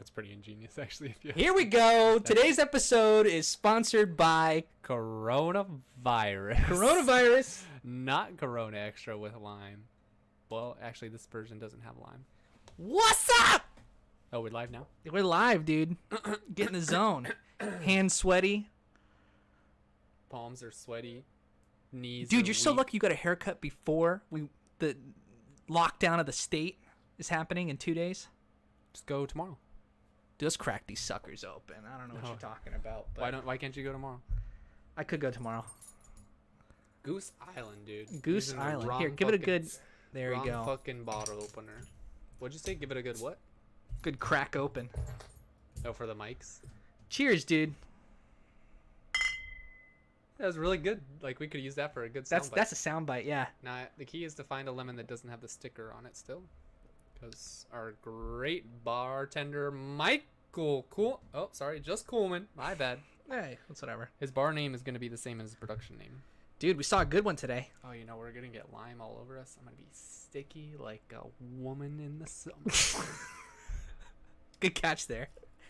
That's pretty ingenious, actually. Here we go. Today's episode is sponsored by Coronavirus. Coronavirus. Not Corona Extra with lime. Well, actually, this version doesn't have lime. What's up? Oh, we're live now? We're live, dude. Get in the zone. Hands sweaty. Palms are sweaty. Knees Dude, are you're so weak. lucky you got a haircut before the lockdown of the state is happening in 2 days. Just go tomorrow. Just crack these suckers open. I don't know what No. you're talking about. But Why can't you go tomorrow? I could go tomorrow. Goose Island, dude. Goose Using the Island. wrong Here, give it a fucking- good. There wrong you go. fucking bottle opener. What'd you say? Give it a good what? Good crack open. Oh, for the mics? Cheers, dude. That was really good. Like, we could use that for a good soundbite. That's a soundbite, yeah. Now, the key is to find a lemon that doesn't have the sticker on it still. Because our great bartender, Michael just Kuhlman. My bad. Hey, that's whatever. His bar name is going to be the same as his production name. Dude, we saw a good one today. Oh, you know, we're going to get lime all over us. I'm going to be sticky like a woman in the summer. Good catch there.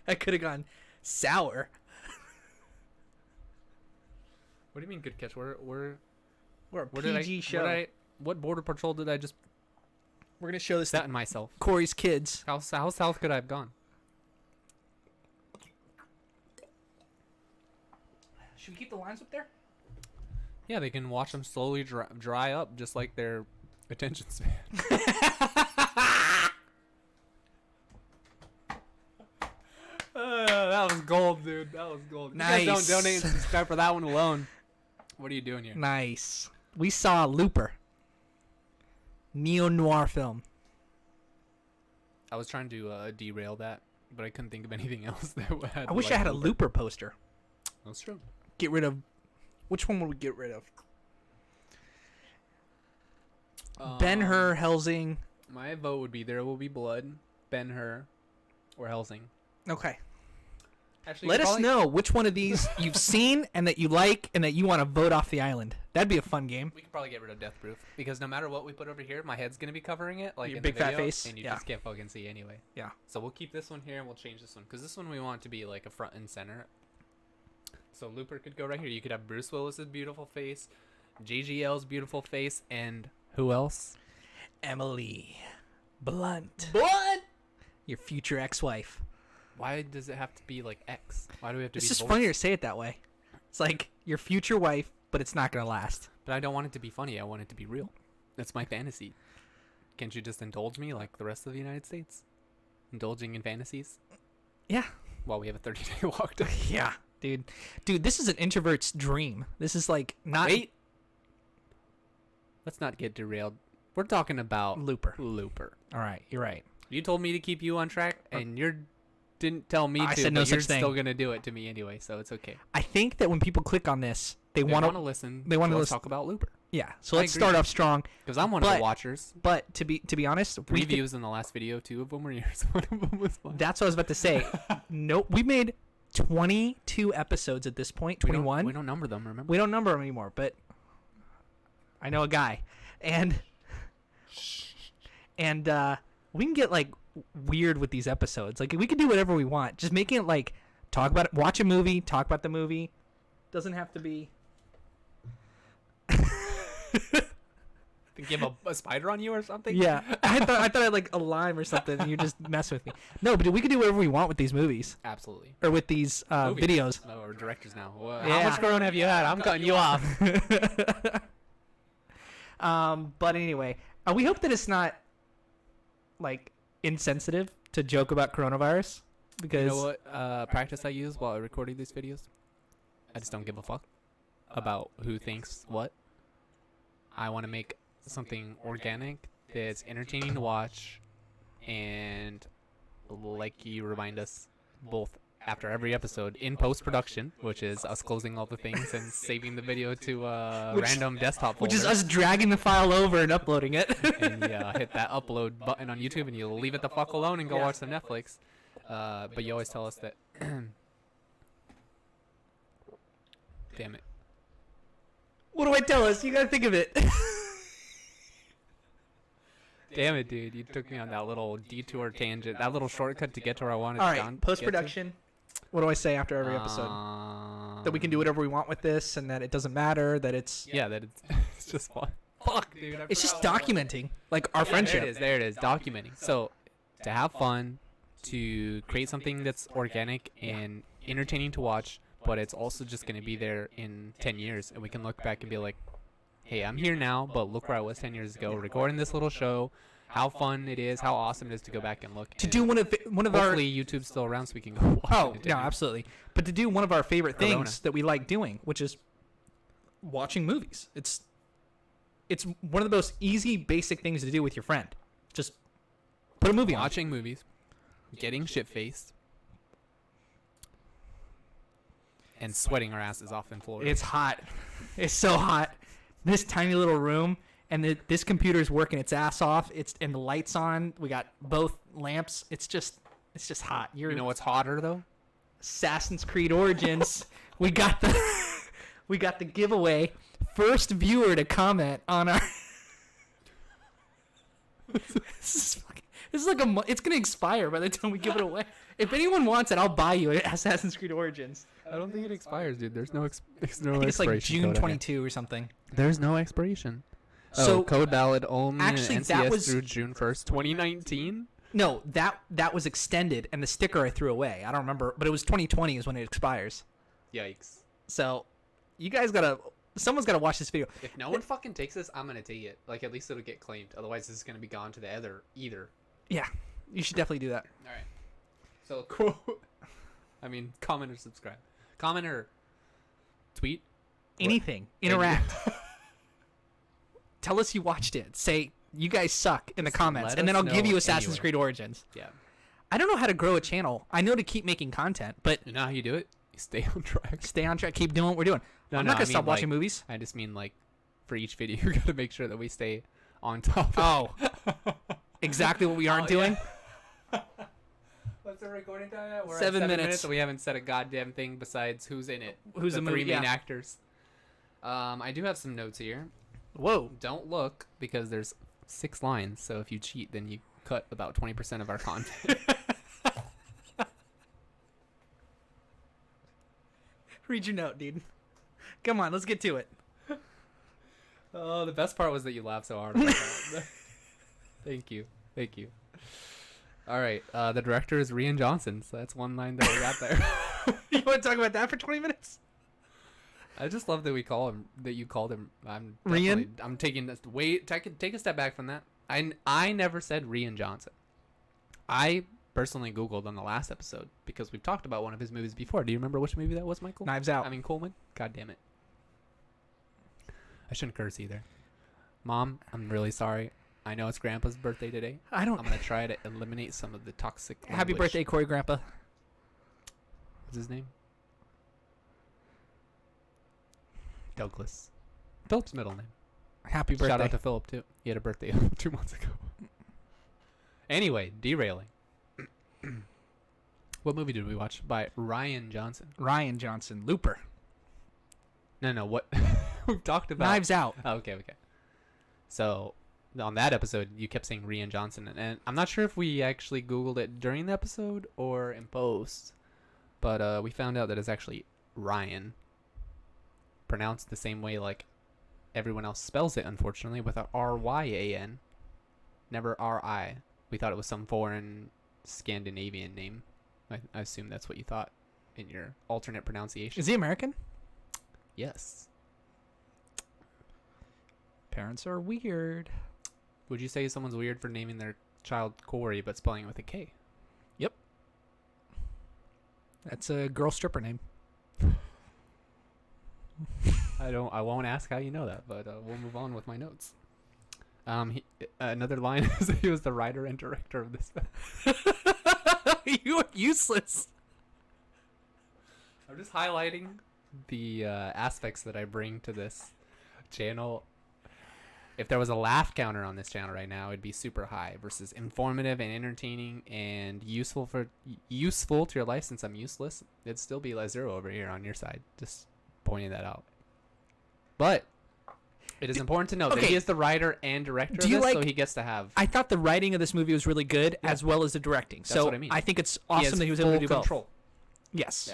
I could have gone sour. What do you mean good catch? We're We're a what did PG show. what border patrol did I just We're going to show this set to in myself? Corey's kids. How south could I have gone? Should we keep the lines up there? Yeah, they can watch them slowly dry up just like their attention span. That was gold, dude. That was gold. Nice. You guys don't donate and subscribe for that one alone. What are you doing here? Nice. We saw Looper. Neo-noir film. I was trying to derail that, but I couldn't think of anything else that had. I wish I had a Looper poster. That's true. Get rid of... Which one would we get rid of? Ben-Hur, Helsing. My vote would be There Will Be Blood, Ben-Hur, or Helsing. Okay. Actually, Let us know which one of these you've seen and that you like and that you want to vote off the island. That'd be a fun game. We could probably get rid of Death Proof because no matter what we put over here, my head's gonna be covering it, like Your in big the fat video, face? and you Yeah. just can't fucking see anyway. Yeah. So we'll keep this one here and we'll change this one because this one we want it to be like a front and center. So Looper could go right here. You could have Bruce Willis's beautiful face, JGL's beautiful face, and who else? Emily Blunt. What? Your future ex-wife. Why does it have to be like X? Why do we have to It's be? just both? funnier to say it that way. It's like your future wife, but it's not going to last. But I don't want it to be funny. I want it to be real. That's my fantasy. Can't you just indulge me like the rest of the United States? Indulging in fantasies? Yeah. While we have a 30-day lockdown. Yeah. Dude, this is an introvert's dream. This is like not... Wait. Let's not get derailed. We're talking about Looper. Looper. All right. You're right. You told me to keep you on track, and you didn't tell me I to, said no but you're such thing. still going to do it to me anyway, so it's okay. I think that when people click on this, they want to... listen. they wanna so listen. Let's talk about Looper. Yeah. So I let's agree. start off strong. Because I'm one of But- the watchers. But to be honest, 3 views in the last video. 2 of them were yours. One of them was mine. that's what I was about to say. Nope. We made 22 episodes at this point. 21. We don't number them, remember? We don't number them anymore, but I know a guy, and we can get like weird with these episodes. Like we can do whatever we want. Just making it like talk about it, watch a movie, talk about the movie. Doesn't have to be. Think you have a spider on you or something? Yeah, I thought I had like a lime or something, and you just mess with me. No, but we can do whatever we want with these movies Absolutely. or with these Movies. videos. Oh, we're directors now. Yeah. How much corona have you had? I'm cutting you off. But anyway, we hope that it's not like insensitive to joke about coronavirus because You know what practice I use while recording these videos? I just don't give a fuck about who thinks what. I want to make something organic that's entertaining to watch, and like you remind us both after every episode in post-production, which is us closing all the things and saving the video to a random desktop folder. which is us dragging the file over and uploading it. And you hit that upload button on YouTube and you leave it the fuck alone and go Yeah. watch some Netflix. But you always tell us that... Damn it. What do I tell us? You gotta think of it. Damn it, dude! You took me on that little detour tangent, that little shortcut to get to where I wanted All to. right, post-production. What do I say after every episode? That we can do whatever we want with this, and that it doesn't matter. That it's that it's just fun. Fuck, dude! it's just documenting like our friendship. There it is. Documenting. So to have fun, to create something that's organic and entertaining to watch, but it's also just going to be there in 10 years, and we can look back and be like, hey, I'm here now, but look where I was 10 years ago, recording this little show. How fun it is, how awesome it is to go back and look. To do one of our hopefully YouTube's still around so we can go watch oh it. no, absolutely. But to do one of our favorite Corona. things that we like doing, which is watching movies. It's one of the most easy, basic things to do with your friend. Just put a movie on. Watching movies, getting shit-faced, and sweating our asses off in Florida. It's hot. It's so hot. This tiny little room, and this computer's working its ass off. And the lights on. We got both lamps. It's just hot. You know what's hotter though? Assassin's Creed Origins. we got the giveaway. First viewer to comment on our. This is like it's gonna expire by the time we give it away. If anyone wants it, I'll buy you Assassin's Creed Origins. I don't think it expires, dude. There's no I think it's like June 22 or something. There's no expiration. So code valid only actually, in that NCS was through June 1st, 2019. No, that was extended, and the sticker I threw away. I don't remember, but it was 2020 is when it expires. Yikes! So, someone's gotta watch this video. If no one fucking takes this, I'm gonna take it. Like at least it'll get claimed. Otherwise, this is gonna be gone to the either. Yeah, you should definitely do that. All right. So cool. I mean, comment or subscribe. Comment or tweet. Anything. Interact. Tell us you watched it. Say you guys suck in the comments, and then I'll give you Assassin's Creed Origins. Yeah. I don't know how to grow a channel. I know to keep making content, but you know how you do it? You stay on track. Stay on track. Keep doing what we're doing. I'm not gonna stop watching movies. I just mean like, for each video, you gotta make sure that we stay on top. Oh, exactly what we aren't doing. Yeah. What's the recording time at? We're 7 at 7 minutes. minutes. We haven't said a goddamn thing besides who's in it. Who's the three movie? main actors. I do have some notes here. Whoa. Don't look because there's 6 lines. So if you cheat, then you cut about 20% of our content. Read your note, dude. Come on, let's get to it. Oh, the best part was that you laughed so hard about that. Thank you. All right, the director is Rian Johnson, so that's one line that I got there. You want to talk about that for 20 minutes? I just love that you called him. Rian? I'm taking this. Take a step back from that. I never said Rian Johnson. I personally Googled on the last episode because we've talked about one of his movies before. Do you remember which movie that was, Michael? Knives Out. I mean, Kuhlman. God damn it. I shouldn't curse either. Mom, I'm really sorry. I know it's Grandpa's birthday today. I'm gonna try to eliminate some of the toxic language. Happy birthday, Corey Grandpa. What's his name? Douglas. Philip's middle name. Happy birthday. Shout out to Philip too. He had a birthday 2 months ago. Anyway, derailing. What movie did we watch by Rian Johnson? Rian Johnson. Looper. No. What we've talked about? Knives Out. Oh, okay. So on that episode, you kept saying Rian Johnson, and I'm not sure if we actually Googled it during the episode or in post, but we found out that it's actually Ryan, pronounced the same way like everyone else spells it, unfortunately, with a R-Y-A-N, never R-I. We thought it was some foreign Scandinavian name. I assume that's what you thought in your alternate pronunciation. Is he American? Yes. Parents are weird. Would you say someone's weird for naming their child Corey but spelling it with a K? Yep. That's a girl stripper name. I won't ask how you know that, but we'll move on with my notes. Another line is that he was the writer and director of this film. You are useless. I'm just highlighting the aspects that I bring to this channel. If there was a laugh counter on this channel right now, it'd be super high versus informative and entertaining and useful to your life. Since I'm useless, it'd still be like 0 over here on your side. Just pointing that out. But It is important to note that he is the writer and director of this, so he gets to have. I thought the writing of this movie was really good, as well as the directing. That's what I mean. I think it's awesome that he was able to do both. Control. Yes.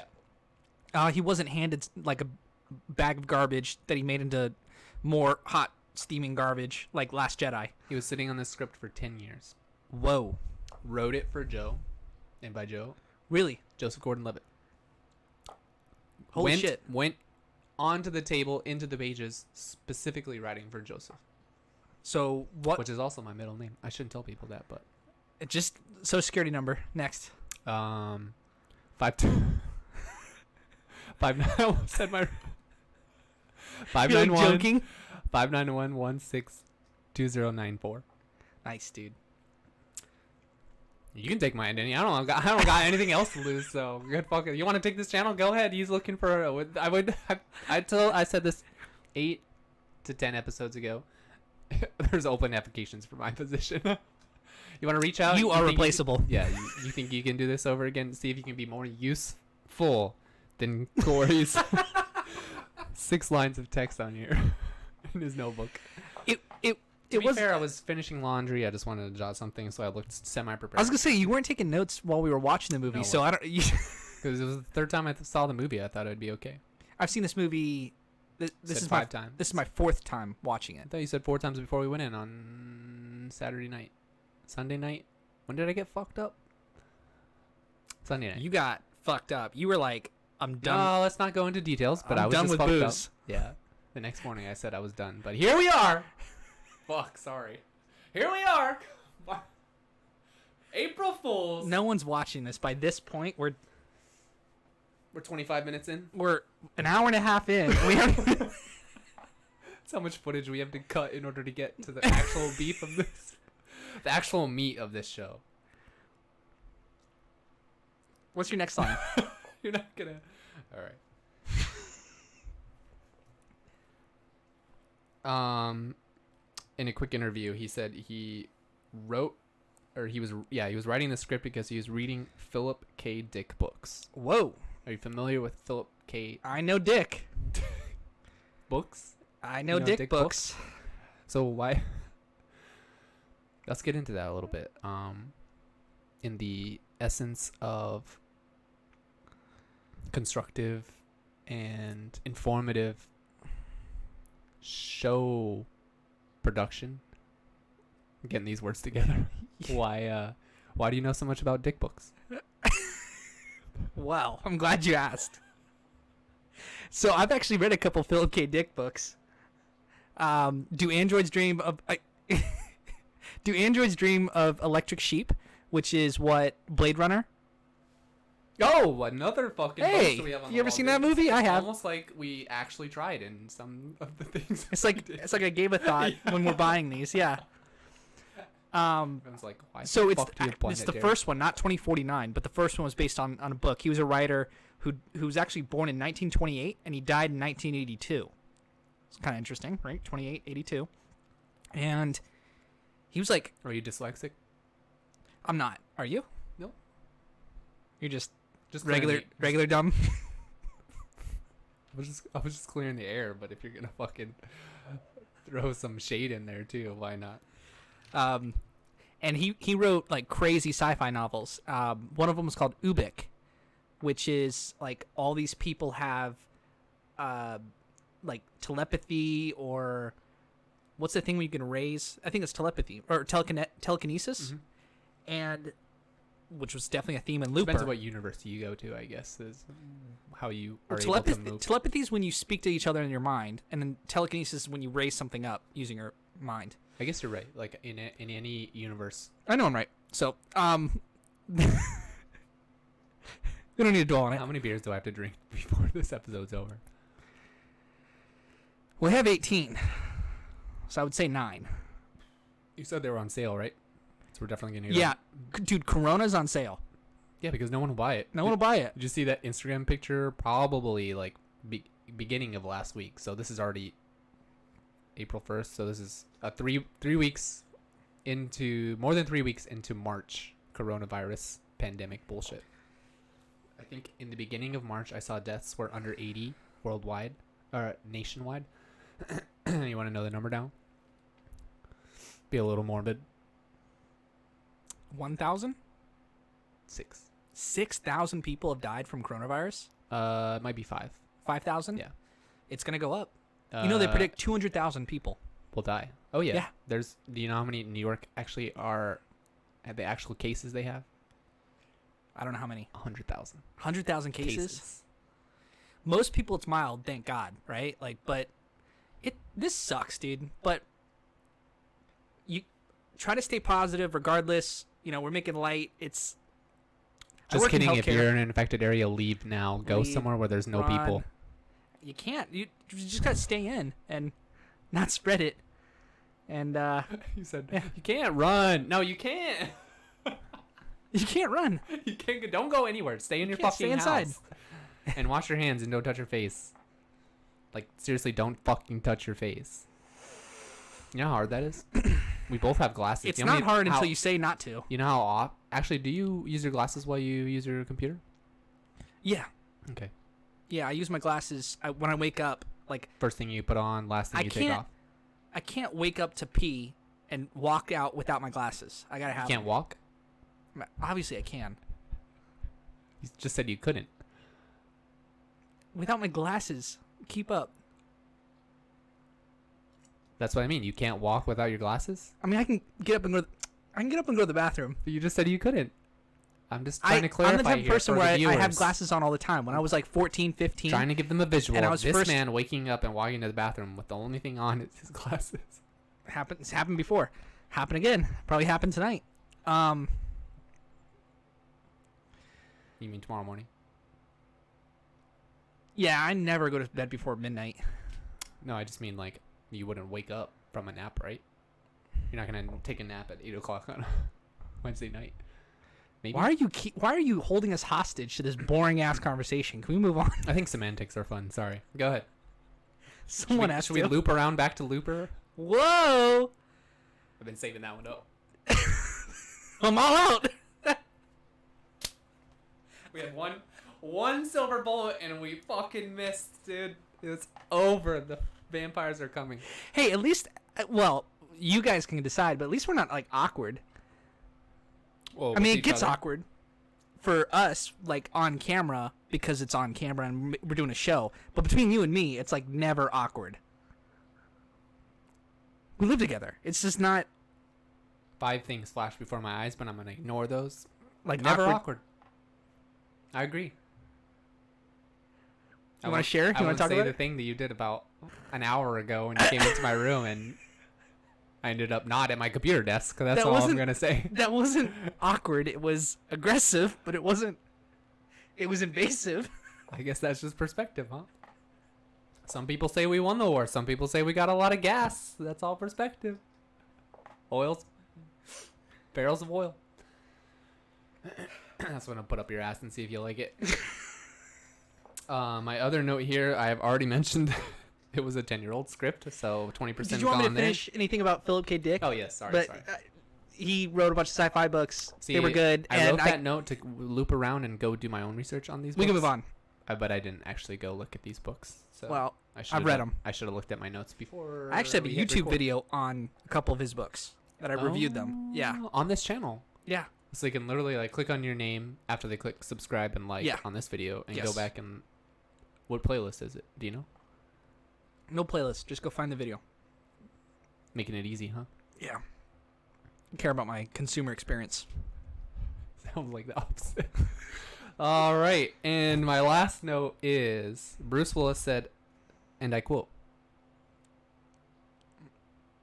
Yeah. He wasn't handed like a bag of garbage that he made into more hot, steaming garbage like Last Jedi. He was sitting on this script for 10 years. Whoa. Wrote it for Joe, and by Joe, really, Joseph Gordon-Levitt. Holy shit. Went onto the table, into the pages, specifically writing for Joseph. So what? Which is also my middle name. I shouldn't tell people that, but it just Social Security number next. 5 I almost said my 591 joking. 591162094. Nice, dude. You can take my identity. I don't got anything else to lose. So good fucking. You want to take this channel? Go ahead. He's looking for. I said this 8 to 10 episodes ago. There's open applications for my position. You want to reach out? You are replaceable. You think you can do this over again? See if you can be more useful than Corey's 6 lines of text on here in his notebook. To be fair, I was finishing laundry. I just wanted to jot something, so I looked semi-prepared. I was gonna say you weren't taking notes while we were watching the movie, so I don't. Because it was the 3rd time I saw the movie, I thought it'd be okay. I've seen this movie. This is 5 times. This is my 4th time watching it. I thought you said 4 times before we went in on Saturday night, Sunday night. When did I get fucked up? Sunday night. You got fucked up. You were like, "I'm done." No, let's not go into details. But I was done just with fucked booze. up. Yeah. The next morning, I said I was done, but here we are. Fuck, sorry. Here we are. April Fools. No one's watching this. By this point, we're 25 minutes in. We're an hour and a half in. That's how much footage we have to cut in order to get to the actual beef of this. The actual meat of this show. What's your next line? You're not gonna. All right. In a quick interview, he said he was writing the script because he was reading Philip K. Dick books. Whoa. Are you familiar with Philip K. I know Dick. Books? I know Dick books. So why? Let's get into that a little bit. In the essence of constructive and informative show production. I'm getting these words together. Why do you know so much about dick books? Well, I'm glad you asked. So I've actually read a couple Philip K. Dick books. Do androids dream of electric sheep, which is what Blade Runner? Oh, another fucking Hey, book we have on you the ever wall, seen dude. that movie? I have. Almost like we actually tried in some of the things. It's like I gave a thought when we're buying these. Yeah. Everyone's like, why So the it's fuck do you have Planet the Dare? first one, not 2049, but the first one was based on a book. He was a writer who was actually born in 1928 and he died in 1982. It's kind of interesting, right? 28, 82. And he was like, Are you dyslexic? I'm not. Are you? No. You're just clearing regular dumb. I was just clearing the air, but if you're gonna fucking throw some shade in there too, why not? And he wrote like crazy sci-fi novels. One of them was called Ubik, which is like all these people have like telepathy, or what's the thing where you can raise? I think it's telepathy or telekinesis, and which was definitely a theme in Looper. Depends on what university you go to, I guess, is how you are able to move. Telepathy is when you speak to each other in your mind, and then telekinesis is when you raise something up using your mind. I guess you're right. Like in any universe. I know I'm right. So, we don't need to dwell on it. How many beers do I have to drink before this episode's over? We have 18, so I would say 9. You said they were on sale, right? So we're definitely gonna. Yeah, dude, Corona's on sale. Yeah, because no one will buy it. No one will buy it. Did you see that Instagram picture? Probably like beginning of last week. So this is already April 1st. So this is 3 weeks into, more than 3 weeks into March coronavirus pandemic bullshit. I think in the beginning of March I saw deaths were under 80 worldwide or nationwide. You want to know the number down? Be a little morbid. 1,000? 6. 6,000 people have died from coronavirus? It might be 5. 5,000? Yeah. It's going to go up. They predict 200,000 people will die. Oh, yeah. Yeah. Do you know how many in New York actually are, the actual cases they have? I don't know how many. 100,000. 100,000 cases? Most people it's mild, thank God, right? Like, but this sucks, dude. But you try to stay positive regardless. You know, we're making light. It's just kidding. If you're in an infected area, leave now. Go somewhere where there's no people. You can't. You just gotta stay in and not spread it. And you said you can't run. No, you can't. You can't run. You can't. Don't go anywhere. Stay in your fucking inside. house. And wash your hands and don't touch your face. Like, seriously, don't fucking touch your face. You know how hard that is? We both have glasses. It's not hard until you say not to. You know how off? Actually, do you use your glasses while you use your computer? Yeah. Okay. Yeah, I use my glasses when I wake up. Like, first thing you put on, last thing you take off. I can't wake up to pee and walk out without my glasses. I gotta have. You can't walk? Obviously, I can. You just said you couldn't. Without my glasses, keep up. That's what I mean. You can't walk without your glasses? I mean, I can get up and go. I can get up and go to the bathroom. But you just said you couldn't. I'm just trying to clarify. I'm the type of person where I have viewers. Glasses on all the time. When I was like 14, 15. Trying to give them a visual. And I was this man waking up and walking to the bathroom with the only thing on is his glasses. It's happened before. Happened again. Probably happened tonight. You mean tomorrow morning? Yeah, I never go to bed before midnight. No, I just mean like you wouldn't wake up from a nap, right? You're not gonna take a nap at 8 o'clock on Wednesday night. Maybe. Why are you holding us hostage to this boring ass conversation? Can we move on? I think semantics are fun. Sorry. Go ahead. Someone asked. Should we loop around back to Looper? Whoa! I've been saving that one up. I'm all out. We had one silver bullet and we fucking missed, dude. It's over. The vampires are coming. Hey, at least, well, you guys can decide, but at least we're not like awkward. Well, I mean, it gets awkward for us, like on camera, because it's on camera and we're doing a show. But between you and me, it's like never awkward. We live together. It's just not. 5 things flash before my eyes, but I'm gonna ignore those. Like never awkward. I agree. You want to share? You want to talk about the thing that you did about an hour ago when you came into my room and I ended up not at my computer desk. That's all I'm gonna say. That wasn't awkward. It was aggressive, but it wasn't. It was invasive. I guess that's just perspective, huh? Some people say we won the war. Some people say we got a lot of gas. That's all perspective. Barrels of oil. That's when I'll put up your ass and see if you like it. My other note here, I have already mentioned it was a 10-year-old script, so 20% gone there. Did you want me to finish anything about Philip K. Dick? Oh, yes. Sorry. He wrote a bunch of sci-fi books. See, they were good. I wrote that note to loop around and go do my own research on these books. We can move on. But I didn't actually go look at these books. So well, I've read them. I should have looked at my notes before. I actually have a YouTube video on a couple of his books that I reviewed them. Yeah. On this channel. Yeah. So they can literally like click on your name after they click subscribe and like on this video and go back and what playlist is it? Do you know? No playlist. Just go find the video. Making it easy, huh? Yeah. I care about my consumer experience. Sounds like the opposite. All right. And my last note is Bruce Willis said, and I quote,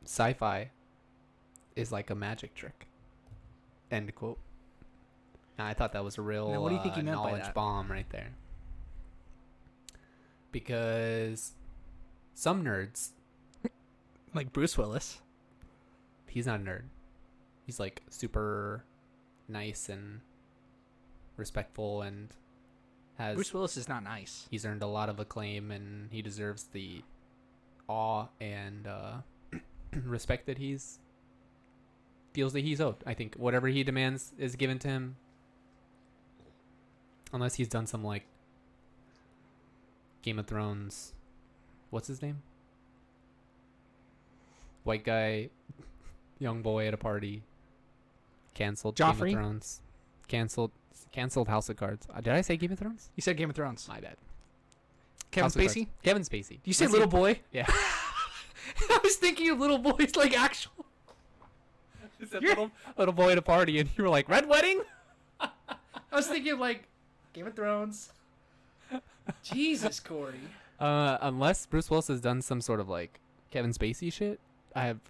"Sci-fi is like a magic trick." End quote. Now, I thought that was a real now, what do you think he meant by knowledge that? bomb right there. Because some nerds, like Bruce Willis, he's not a nerd. He's like super nice and respectful and has... Bruce Willis is not nice. He's earned a lot of acclaim and he deserves the awe and respect that he's feels that he's owed. I think whatever he demands is given to him, unless he's done some like Game of Thrones. What's his name? white guy, young boy at a party. Canceled Joffrey? Game of Thrones. Canceled House of Cards. Did I say Game of Thrones? You said Game of Thrones. My bad. Kevin House of Cards. Spacey? Kevin Spacey. Do you say Let's little see- boy? Yeah. I was thinking of little boys like actual. It's a little boy at a party, and you were like, Red Wedding? I was thinking of like Game of Thrones. Jesus, Corey. Unless Bruce Willis has done some sort of like Kevin Spacey shit, I have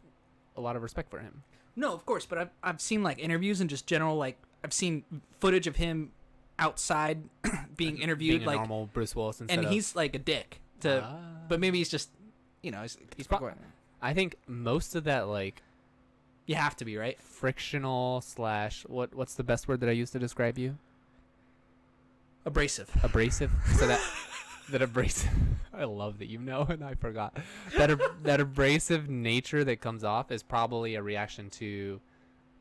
a lot of respect for him. No, of course, but I've seen like interviews and just general like I've seen footage of him outside being interviewed Being a like normal Bruce Willis instead and of, he's like a dick to but maybe he's just he's pro- I think most of that like you have to be, right? frictional slash what's the best word that I use to describe you? Abrasive. Abrasive. So that abrasive. I love that you know, and I forgot that abrasive nature that comes off is probably a reaction to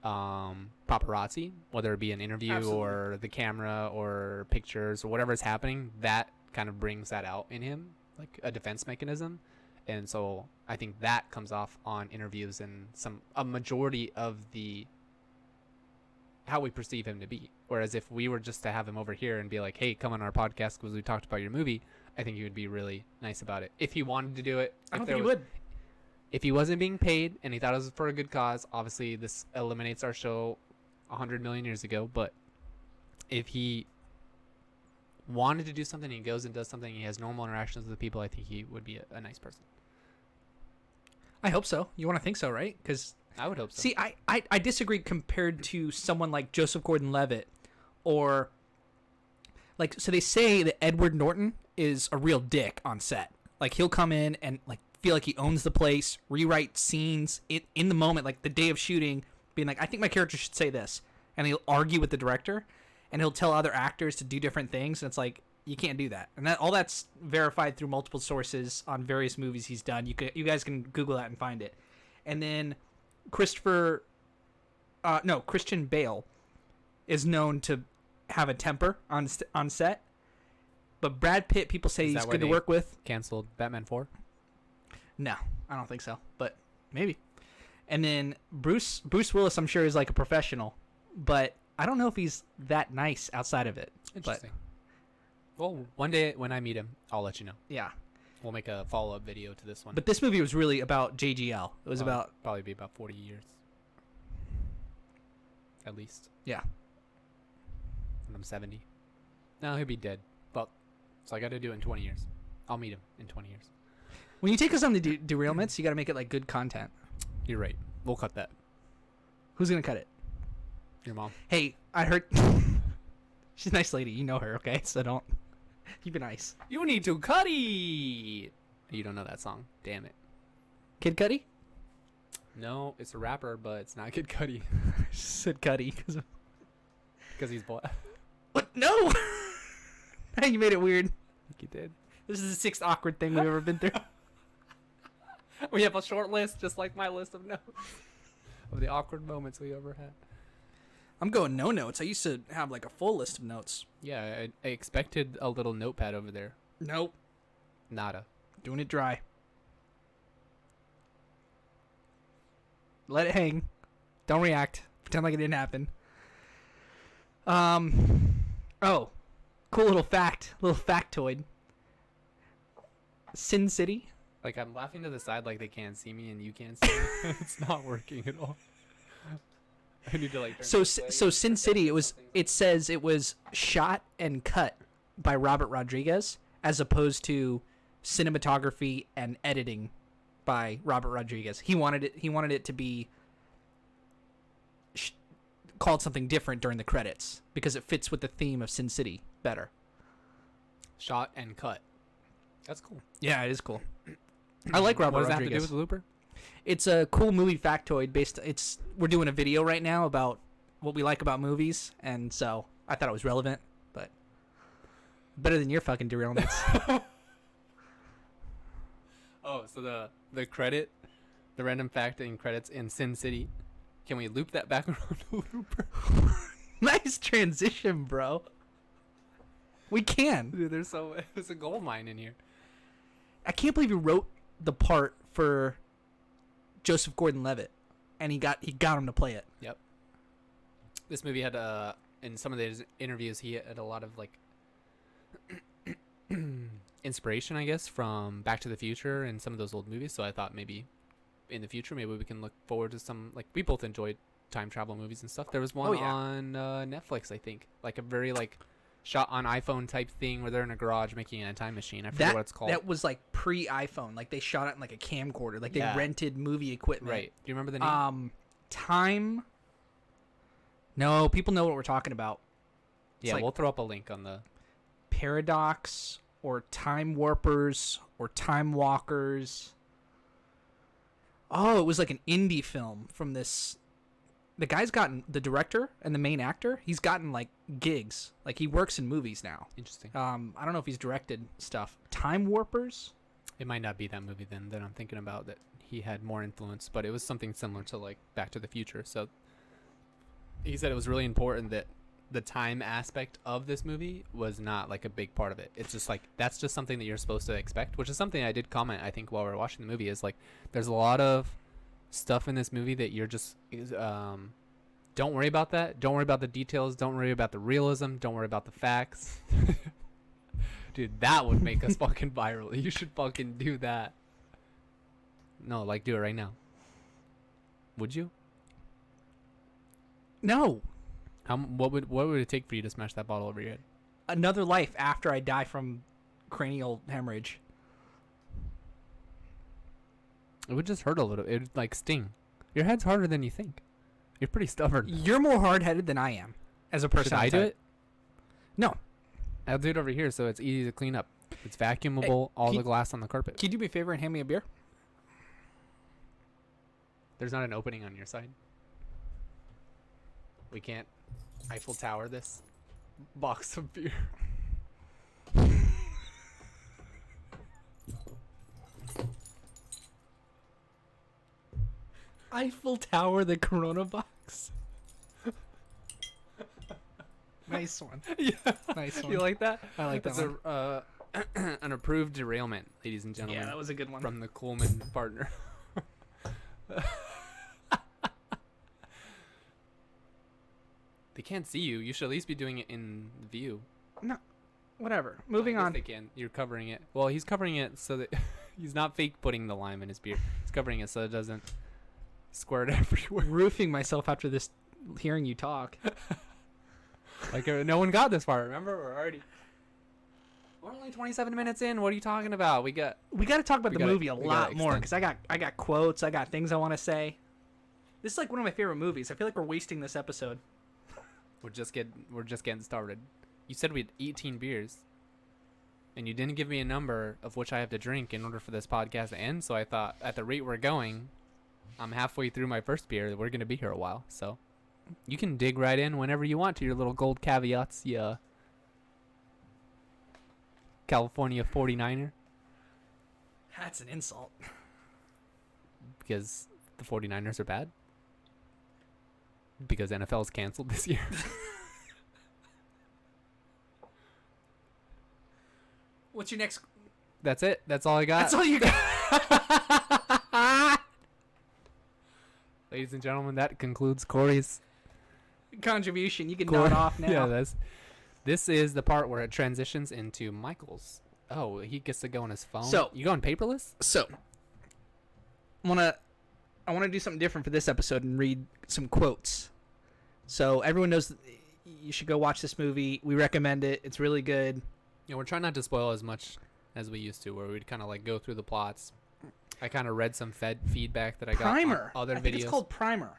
paparazzi, whether it be an interview Absolutely. or the camera or pictures or whatever is happening. That kind of brings that out in him, like a defense mechanism. And so I think that comes off on interviews and a majority of the how we perceive him to be. Whereas if we were just to have him over here and be like, hey, come on our podcast because we talked about your movie, I think he would be really nice about it. If he wanted to do it. I don't think he would. If he wasn't being paid and he thought it was for a good cause, obviously this eliminates our show 100 million years ago. But if he wanted to do something, he goes and does something, he has normal interactions with people, I think he would be a nice person. I hope so. You want to think so, right? Because I would hope so. see, I disagree compared to someone like Joseph Gordon-Levitt or like so they say that Edward Norton is a real dick on set. Like he'll come in and like feel like he owns the place, rewrite scenes in the moment, like the day of shooting, being like, I think my character should say this, and he'll argue with the director, and he'll tell other actors to do different things, and it's like you can't do that, and that all that's verified through multiple sources on various movies he's done. You guys can Google that and find it. And then Christian Bale is known to have a temper on set, but Brad Pitt, people say Is he's that why good to they work with. Canceled Batman 4? No, I don't think so, but maybe. And then Bruce Willis, I'm sure, is like a professional, but I don't know if he's that nice outside of it. Interesting. Well, one day when I meet him, I'll let you know. Yeah. We'll make a follow-up video to this one. But this movie was really about JGL. It was about probably be about 40 years. At least. yeah. When I'm 70. No, he'll be dead. Well, so I got to do it in 20 years. I'll meet him in 20 years. When you take us on the derailments, you got to make it like good content. You're right. We'll cut that. Who's gonna cut it? Your mom. Hey, I heard she's a nice lady. You know her, okay? So don't. You be nice. You need to cut it. You don't know that song. Damn it. Kid Cudi? No, it's a rapper, but it's not Kid Cudi. She said Cudi Because he's black. What? No. You made it weird. He did. This is the sixth awkward thing we've ever been through. We have a short list, just like my list of notes. Of the awkward moments we ever had. I'm going no notes. I used to have like a full list of notes. Yeah, I expected a little notepad over there. Nope. Nada. Doing it dry. Let it hang. Don't react. Pretend like it didn't happen. Oh, cool little fact. Little factoid. Sin City. Like, I'm laughing to the side like they can't see me and you can't see me. It's not working at all. I need to like. So Sin City. It says it was shot and cut by Robert Rodriguez, as opposed to cinematography and editing by Robert Rodriguez. He wanted it to be called something different during the credits because it fits with the theme of Sin City better. Shot and cut. That's cool. Yeah, it is cool. I like Robert What does that Rodriguez. have to do with Looper? It's a cool movie factoid we're doing a video right now about what we like about movies, and so I thought it was relevant, but better than your fucking derailments. Oh, so the credit, the random fact in credits in Sin City. Can we loop that back around to Looper? Nice transition, bro. We can. Dude, there's a gold mine in here. I can't believe you wrote the part for Joseph Gordon-Levitt, and he got him to play it. Yep. This movie had in some of his interviews, he had a lot of like inspiration, I guess, from Back to the Future and some of those old movies. So I thought maybe in the future, maybe we can look forward to some, like, we both enjoyed time travel movies and stuff. There was one on Netflix, I think, like a very like shot on iPhone type thing where they're in a garage making a time machine. I forget what it's called. That was like pre-iPhone. Like they shot it in like a camcorder. Like they rented movie equipment. Right. Do you remember the name? Time. No, people know what we're talking about. It's yeah, like we'll throw up a link on the Paradox or Time Warpers or Time Walkers. Oh, it was like an indie film from this. The guy's gotten, the director and the main actor, he's gotten like gigs. Like he works in movies now. Interesting. I don't know if he's directed stuff. Time Warpers? It might not be that movie then that I'm thinking about that he had more influence, but it was something similar to like Back to the Future. So he said it was really important that the time aspect of this movie was not like a big part of it. It's just like, that's just something that you're supposed to expect, which is something I did comment, I think, while we were watching the movie, is like, there's a lot of stuff in this movie that you're just, don't worry about that. Don't worry about the details. Don't worry about the realism. Don't worry about the facts. Dude, that would make us fucking viral. You should fucking do that. No, like, do it right now. Would you? No. What would it take for you to smash that bottle over your head? Another life after I die from cranial hemorrhage. It would just hurt a little. It would like sting. Your head's harder than you think. You're pretty stubborn. You're more hard-headed than I am as a person. Should I do it? No. I'll do it over here so it's easy to clean up. It's vacuumable, all the glass on the carpet. Can you do me a favor and hand me a beer? There's not an opening on your side. We can't Eiffel Tower this box of beer. Eiffel Tower the Corona box. Nice one. Yeah. Nice one. You like that? I like that That's one. An approved derailment, ladies and gentlemen. Yeah, that was a good one. From the Kuhlman partner. They can't see you. You should at least be doing it in view. No. Whatever. Moving on. They can. You're covering it. Well, he's covering it so that he's not fake putting the lime in his beer. He's covering it so it doesn't squirt everywhere. Roofing myself after this, hearing you talk. Like no one got this far. Remember, we're only 27 minutes in. What are you talking about? We got to talk about the movie a lot more because I got quotes. I got things I want to say. This is like one of my favorite movies. I feel like we're wasting this episode. We're just getting started. You said we had 18 beers, and you didn't give me a number of which I have to drink in order for this podcast to end. So I thought, at the rate we're going, I'm halfway through my first beer. We're gonna be here a while, so you can dig right in whenever you want to your little gold caveats. Yeah, California 49er. That's an insult. Because the 49ers are bad. Because NFL's canceled this year. What's your next? That's it. That's all I got. That's all you got. Ladies and gentlemen, that concludes Corey's contribution. You can nod off now. Yeah, this is the part where it transitions into Michael's. Oh, he gets to go on his phone. So you going paperless? So I wanna do something different for this episode and read some quotes. So everyone knows you should go watch this movie. We recommend it. It's really good. Yeah, we're trying not to spoil as much as we used to, where we'd kind of like go through the plots. I kind of read some feedback that I got on other videos. I think it's called Primer.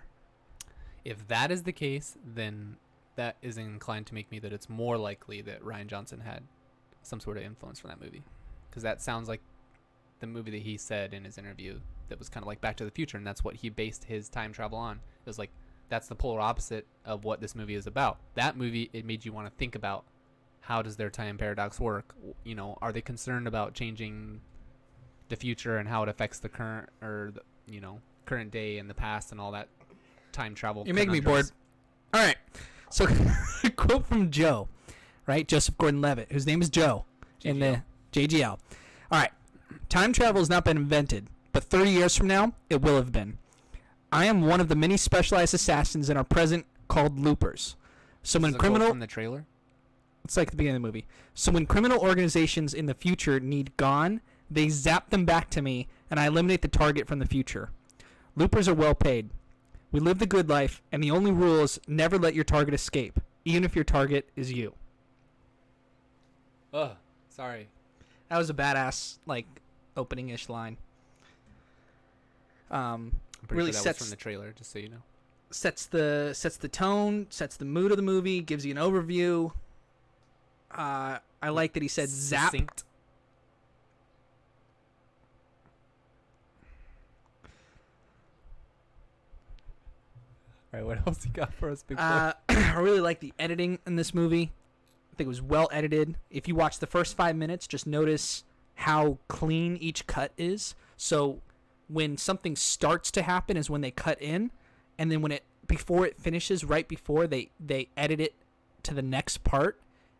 If that is the case, then that is inclined to make me that it's more likely that Rian Johnson had some sort of influence from that movie, because that sounds like the movie that he said in his interview that was kind of like Back to the Future, and that's what he based his time travel on. It was like, that's the polar opposite of what this movie is about. That movie, it made you want to think about, how does their time paradox work? You know, are they concerned about changing the future and how it affects the current, or the, you know, current day and the past and all that time travel? You're making me bored. All right. So, a quote from Joe, right? Joseph Gordon-Levitt, whose name is Joe in the JGL. All right. Time travel has not been invented, but 30 years from now, it will have been. I am one of the many specialized assassins in our present called loopers. So when criminal from the trailer. It's like the beginning of the movie. So when criminal organizations in the future need gone, they zap them back to me, and I eliminate the target from the future. Loopers are well paid. We live the good life, and the only rule is never let your target escape, even if your target is you. Ugh, sorry. That was a badass, like, opening-ish line. I'm pretty Really sure that sets was from the trailer, just so you know. Sets the tone, sets the mood of the movie, gives you an overview. I like that he said zap. Succinct. All right, what else you got for us, big boy? I really like the editing in this movie. I think it was well edited. If you watch the first 5 minutes, just notice how clean each cut is. So when something starts to happen is when they cut in, and then before it finishes, right before they edit it to the next part,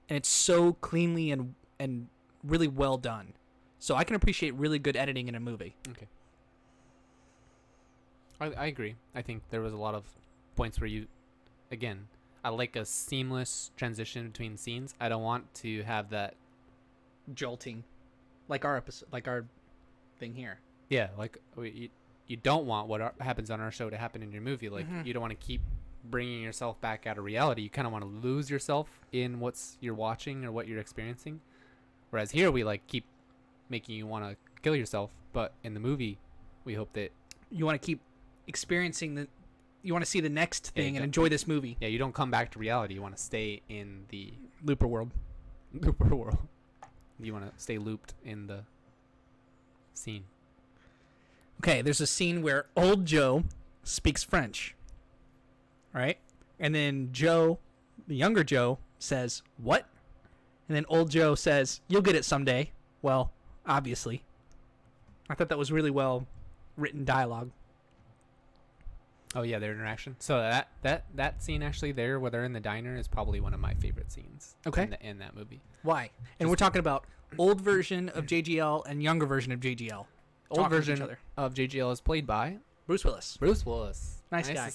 and it's so cleanly and really well done. So I can appreciate really good editing in a movie. Okay. I agree. I think there was a lot of points where I like a seamless transition between scenes. I don't want to have that Jolting, like our episode, like our thing here. Yeah, like you don't want what happens on our show to happen in your movie. Like you don't want to keep bringing yourself back out of reality. You kind of want to lose yourself in what's you're watching or what you're experiencing. Whereas here we like keep making you want to kill yourself, but in the movie we hope that you want to keep experiencing you want to see the next thing and enjoy this movie. Yeah, you don't come back to reality. You want to stay in the Looper world. You want to stay looped in the scene. Okay, there's a scene where old Joe speaks French. Right? And then Joe, the younger Joe, says, "What?" And then old Joe says, "You'll get it someday." Well, obviously. I thought that was really well written dialogue. Oh yeah, their interaction. So that scene actually there where they're in the diner is probably one of my favorite scenes. Okay. In that movie. Why? And we're talking about old version of JGL and younger version of JGL. Old version of JGL is played by Bruce Willis. Bruce Willis. Nice guy.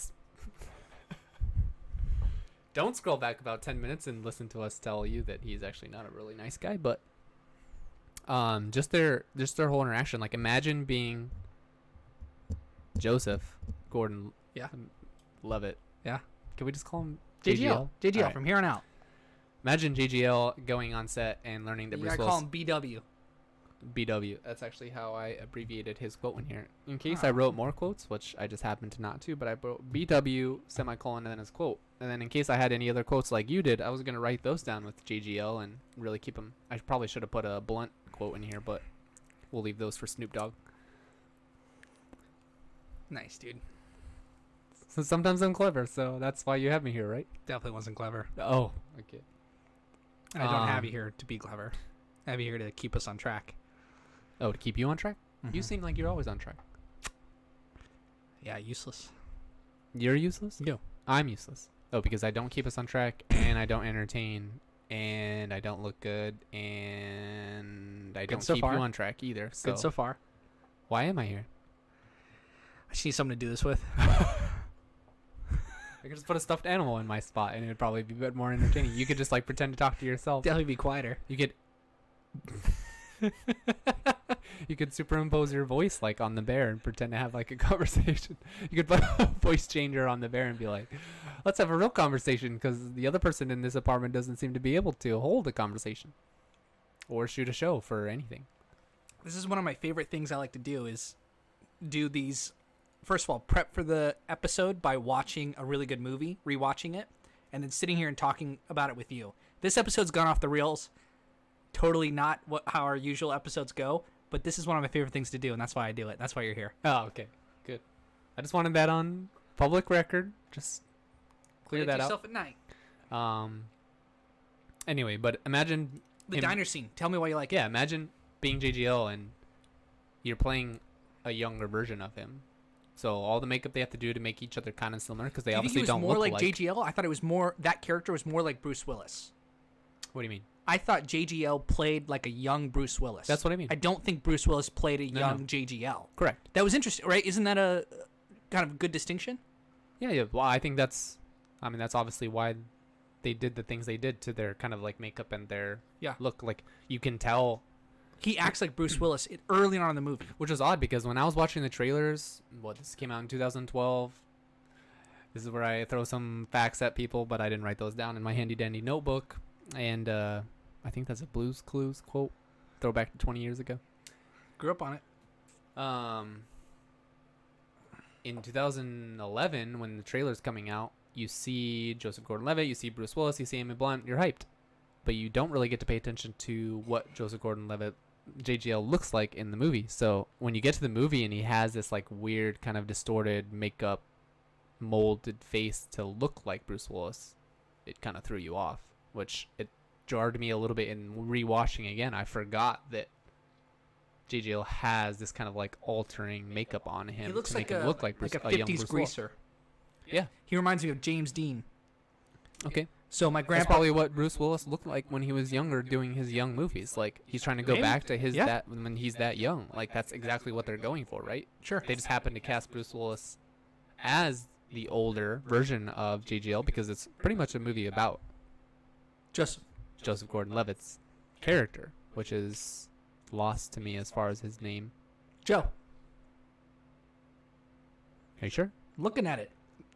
Don't scroll back about 10 minutes and listen to us tell you that he's actually not a really nice guy, but just their whole interaction. Like imagine being Joseph Gordon Levitt. Yeah. Can we just call him JGL? JGL right. From here on out. Imagine JGL going on set and learning that You Bruce gotta Willis. call him BW. BW. That's actually how I abbreviated his quote in here. In case I wrote more quotes, which I just happened to not to, but I wrote BW semicolon and then his quote. And then in case I had any other quotes like you did, I was gonna write those down with JGL and really keep them. I probably should have put a blunt quote in here, but we'll leave those for Snoop Dogg. Nice, dude. So sometimes I'm clever, so that's why you have me here, right? Definitely wasn't clever. Oh, okay. I don't have you here to be clever. I have you here to keep us on track. Oh, to keep you on track? Mm-hmm. You seem like you're always on track. Yeah, useless. You're useless? Yeah. I'm useless. Oh, because I don't keep us on track, and I don't entertain, and I don't look good, and I don't keep you on track either. So. Good so far. Why am I here? I just need something to do this with. I could just put a stuffed animal in my spot, and it would probably be a bit more entertaining. You could just like pretend to talk to yourself. Definitely be quieter. You could. You could superimpose your voice like on the bear and pretend to have like a conversation. You could put a voice changer on the bear and be like, let's have a real conversation because the other person in this apartment doesn't seem to be able to hold a conversation or shoot a show for anything. This is one of my favorite things I like to do is do these. First of all, prep for the episode by watching a really good movie, rewatching it, and then sitting here and talking about it with you. This episode's gone off the rails. Totally not how our usual episodes go, but this is one of my favorite things to do, and that's why I do it. That's why you're here. Oh, okay. Good. I just wanted that on public record. Just clear that yourself out. At night. Anyway, but imagine the diner scene. Tell me why you like it. Yeah, imagine being JGL and you're playing a younger version of him. So all the makeup they have to do to make each other kind of similar because they obviously don't look more like alike. JGL. I thought it was more that character was more like Bruce Willis. What do you mean? I thought JGL played like a young Bruce Willis. That's what I mean. I don't think Bruce Willis played a No, young no. JGL. Correct. That was interesting, right? Isn't that a kind of good distinction? Yeah. Well, I think that's obviously why they did the things they did to their kind of like makeup and their look. Like you can tell He acts like Bruce Willis early on in the movie. which was odd because when I was watching the trailers, this came out in 2012. This is where I throw some facts at people, but I didn't write those down in my handy dandy notebook. And I think that's a Blue's Clues quote, throwback to 20 years ago. Grew up on it. In 2011, when the trailer's coming out, you see Joseph Gordon-Levitt, you see Bruce Willis, you see Amy Blunt, you're hyped. But you don't really get to pay attention to what Joseph Gordon-Levitt, JGL, looks like in the movie. So when you get to the movie and he has this like weird kind of distorted makeup molded face to look like Bruce Willis, it kind of threw you off, which it jarred me a little bit in rewatching again. I forgot that JGL has this kind of like altering makeup on him. He looks to like make him look like a a young 50s Bruce greaser. Yeah. He reminds me of James Dean. Okay. So my That's grandpa probably what Bruce Willis looked like when he was younger doing his young movies. Like he's trying to go Maybe. back to his Yeah. that when he's that young. Like that's exactly what they're going for, right? Sure. They just happen to cast Bruce Willis as the older version of JGL because it's pretty much a movie about Just Joseph Gordon-Levitt's character, which is lost to me as far as his name. Joe. Are you sure? Looking at it.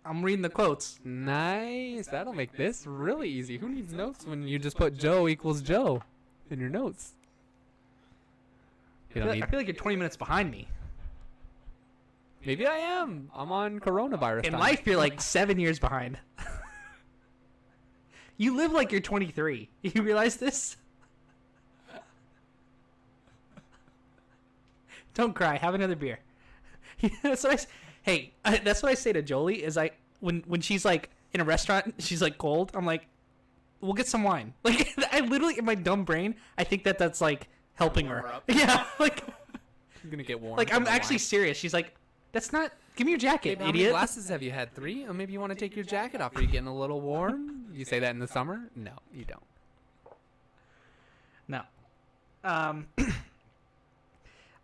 I'm reading the quotes. Nice. That'll make this really easy. Who needs notes when you just put Joe equals Joe in your notes? You don't I need. feel like you're 20 minutes behind me. Maybe I am. I'm on coronavirus In time. life, you're like 7 years behind. You live like you're 23. You realize this? Don't cry. Have another beer. That's what that's what I say to Jolie. Is when she's like in a restaurant, she's like cold. I'm like, we'll get some wine. Like I literally in my dumb brain, I think that's like helping her. Yeah, like You're gonna get warm. like I'm actually serious. She's like, that's not. Give me your jacket, How many idiot. glasses have you had? 3? Or maybe you want to take your jacket off. Are you getting a little warm? You say that in the summer? No, you don't. No.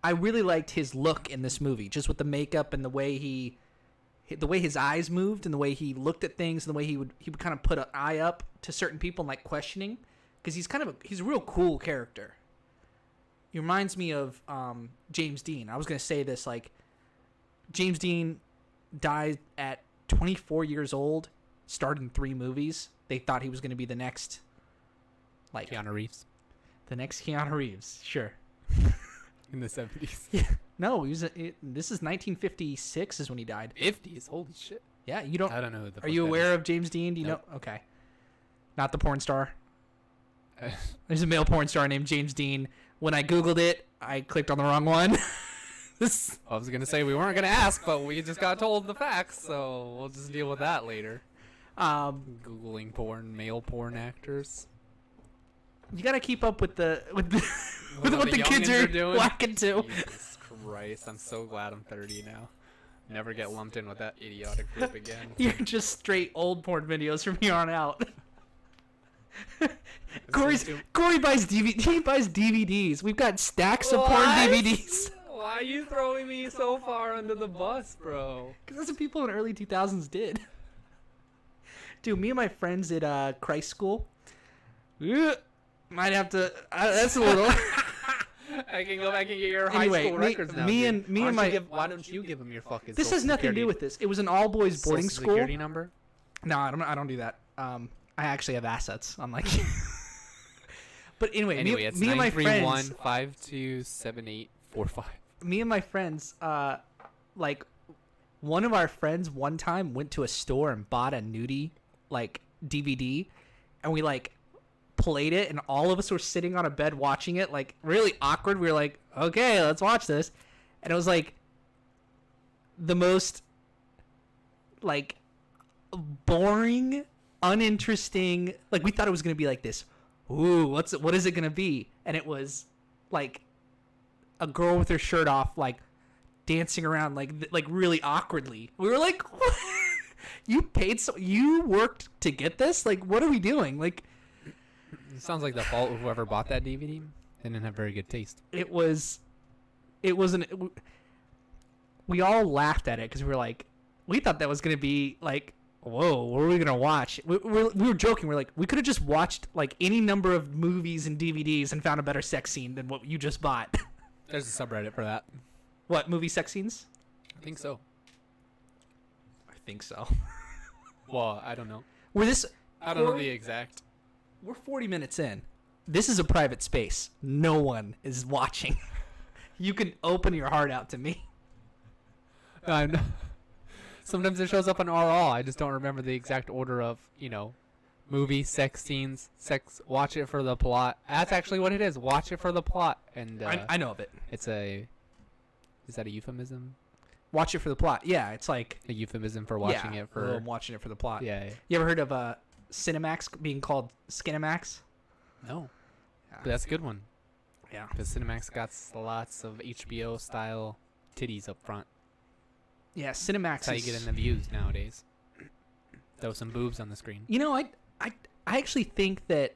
I really liked his look in this movie, just with the makeup and the way his eyes moved and the way he looked at things and the way he would kind of put an eye up to certain people and like questioning, because he's a real cool character. He reminds me of James Dean. I was gonna say this, like James Dean died at 24 years old, starred in 3 movies. They thought he was gonna be the next, like Keanu Reeves the next Keanu Reeves. Sure. in the 70s. Yeah. No, this is 1956 is when he died. 50s? Holy shit. Yeah, you don't. I don't know who the Are fuck you that aware of James Dean? Do you Nope. know? Okay. Not the porn star. is. There's a male porn star named James Dean. When I Googled it, I clicked on the wrong one. I was going to say we weren't going to ask, but we just got told the facts, so we'll just deal with that later. Googling male porn actors. You gotta keep up with what the kids youngins are doing. whacking to. Jesus Christ, I'm so glad I'm 30 now. Never get lumped in with that idiotic group again. You're just straight old porn videos from here on out. Corey buys DVDs. We've got stacks of porn What? DVDs. Why are you throwing me so far under the bus, bro? Because that's what people in the early 2000s did. Dude, me and my friends at Christ School, might have to. That's a little. I can go back and get your Anyway, high school records now. me dude. and Why don't my. you why don't you give them your fucking? This has social nothing to security- do with this. It was an all boys boarding social school. security number. No, I don't do that. I actually have assets, unlike you. But anyway, It's me and my friends. 931-527845. Me and my friends, like, one of our friends one time went to a store and bought a nudie like DVD, and we like played it, and all of us were sitting on a bed watching it, like really awkward. We were like, okay, let's watch this, and it was like the most like boring, uninteresting. Like we thought it was gonna be like this. Ooh, what is it gonna be? And it was like a girl with her shirt off, like dancing around, like really awkwardly. We were like, what? You worked to get this? Like, what are we doing? Like, It sounds like the fault of whoever bought that DVD. They didn't have very good taste. It was we all laughed at it because we were like, we thought that was going to be like, whoa, what are we going to watch? We were joking. We're like, we could have just watched like any number of movies and DVDs and found a better sex scene than what you just bought. There's a subreddit for that. What, movie sex scenes? I think so. I think so. Well, I don't know. I don't know the exact. We're 40 minutes in. This is a private space. No one is watching. You can open your heart out to me. I know. Sometimes it shows up on RL. I just don't remember the exact order of, movie, sex scenes, watch it for the plot. That's actually what it is. Watch it for the plot. And I know of it. Is that a euphemism? Watch it for the plot. Yeah, it's like a euphemism for watching it for... I'm watching it for the plot. Yeah. You ever heard of Cinemax being called Skinemax? No. Yeah. But that's a good one. Yeah. Because Cinemax got lots of HBO-style titties up front. Yeah, Cinemax That's how you get in the views nowadays. Throw some boobs on the screen. I actually think that...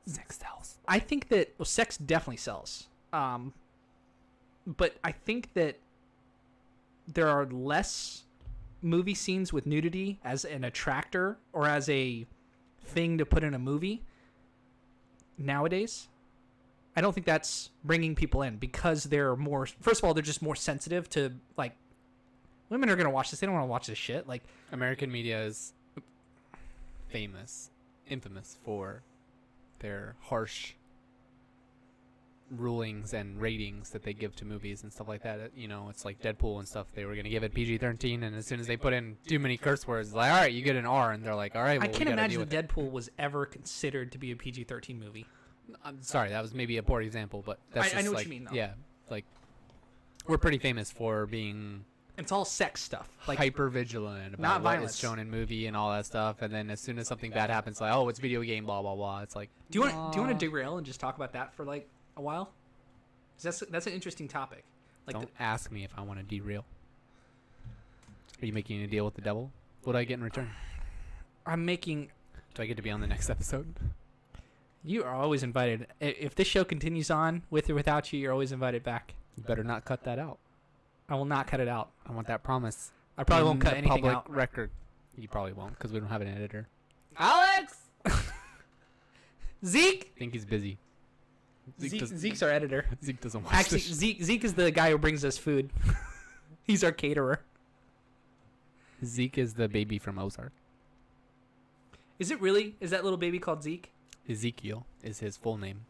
Sex sells. I think that... Well, sex definitely sells. But I think that there are less movie scenes with nudity as an attractor or as a thing to put in a movie nowadays. I don't think that's bringing people in because they're more... First of all, they're just more sensitive to, like... Women are going to watch this. They don't want to watch this shit. Like, American media is infamous for their harsh rulings and ratings that they give to movies and stuff like that. It's like Deadpool and stuff. They were going to give it PG-13, and as soon as they put in too many curse words, it's like, all right, you get an R, and they're like, all right, well, I can't imagine that Deadpool was ever considered to be a PG-13 movie. I'm sorry, that was maybe a poor example, but that's just I know like, what you mean, though. Yeah, like, we're pretty famous for being... It's all sex stuff. Like, hyper vigilant about not what violence. is shown in movie and all that stuff, and then as soon as something bad happens, like, oh, it's video game, blah blah blah. It's like, do you want to derail and just talk about that for like a while? 'Cause that's an interesting topic. Like, don't ask me if I want to derail. Are you making a deal with the devil? What do I get in return? I'm making. Do I get to be on the next episode? You are always invited. If this show continues on with or without you, you're always invited back. You better not cut that out. I will not cut it out. I want that promise. I probably won't cut the anything public out. record. You probably won't because we don't have an editor. Alex! Zeke! I think he's busy. Zeke's our editor. Zeke doesn't watch Actually, this. Zeke is the guy who brings us food. He's our caterer. Zeke is the baby from Ozark. Is it really? Is that little baby called Zeke? Ezekiel is his full name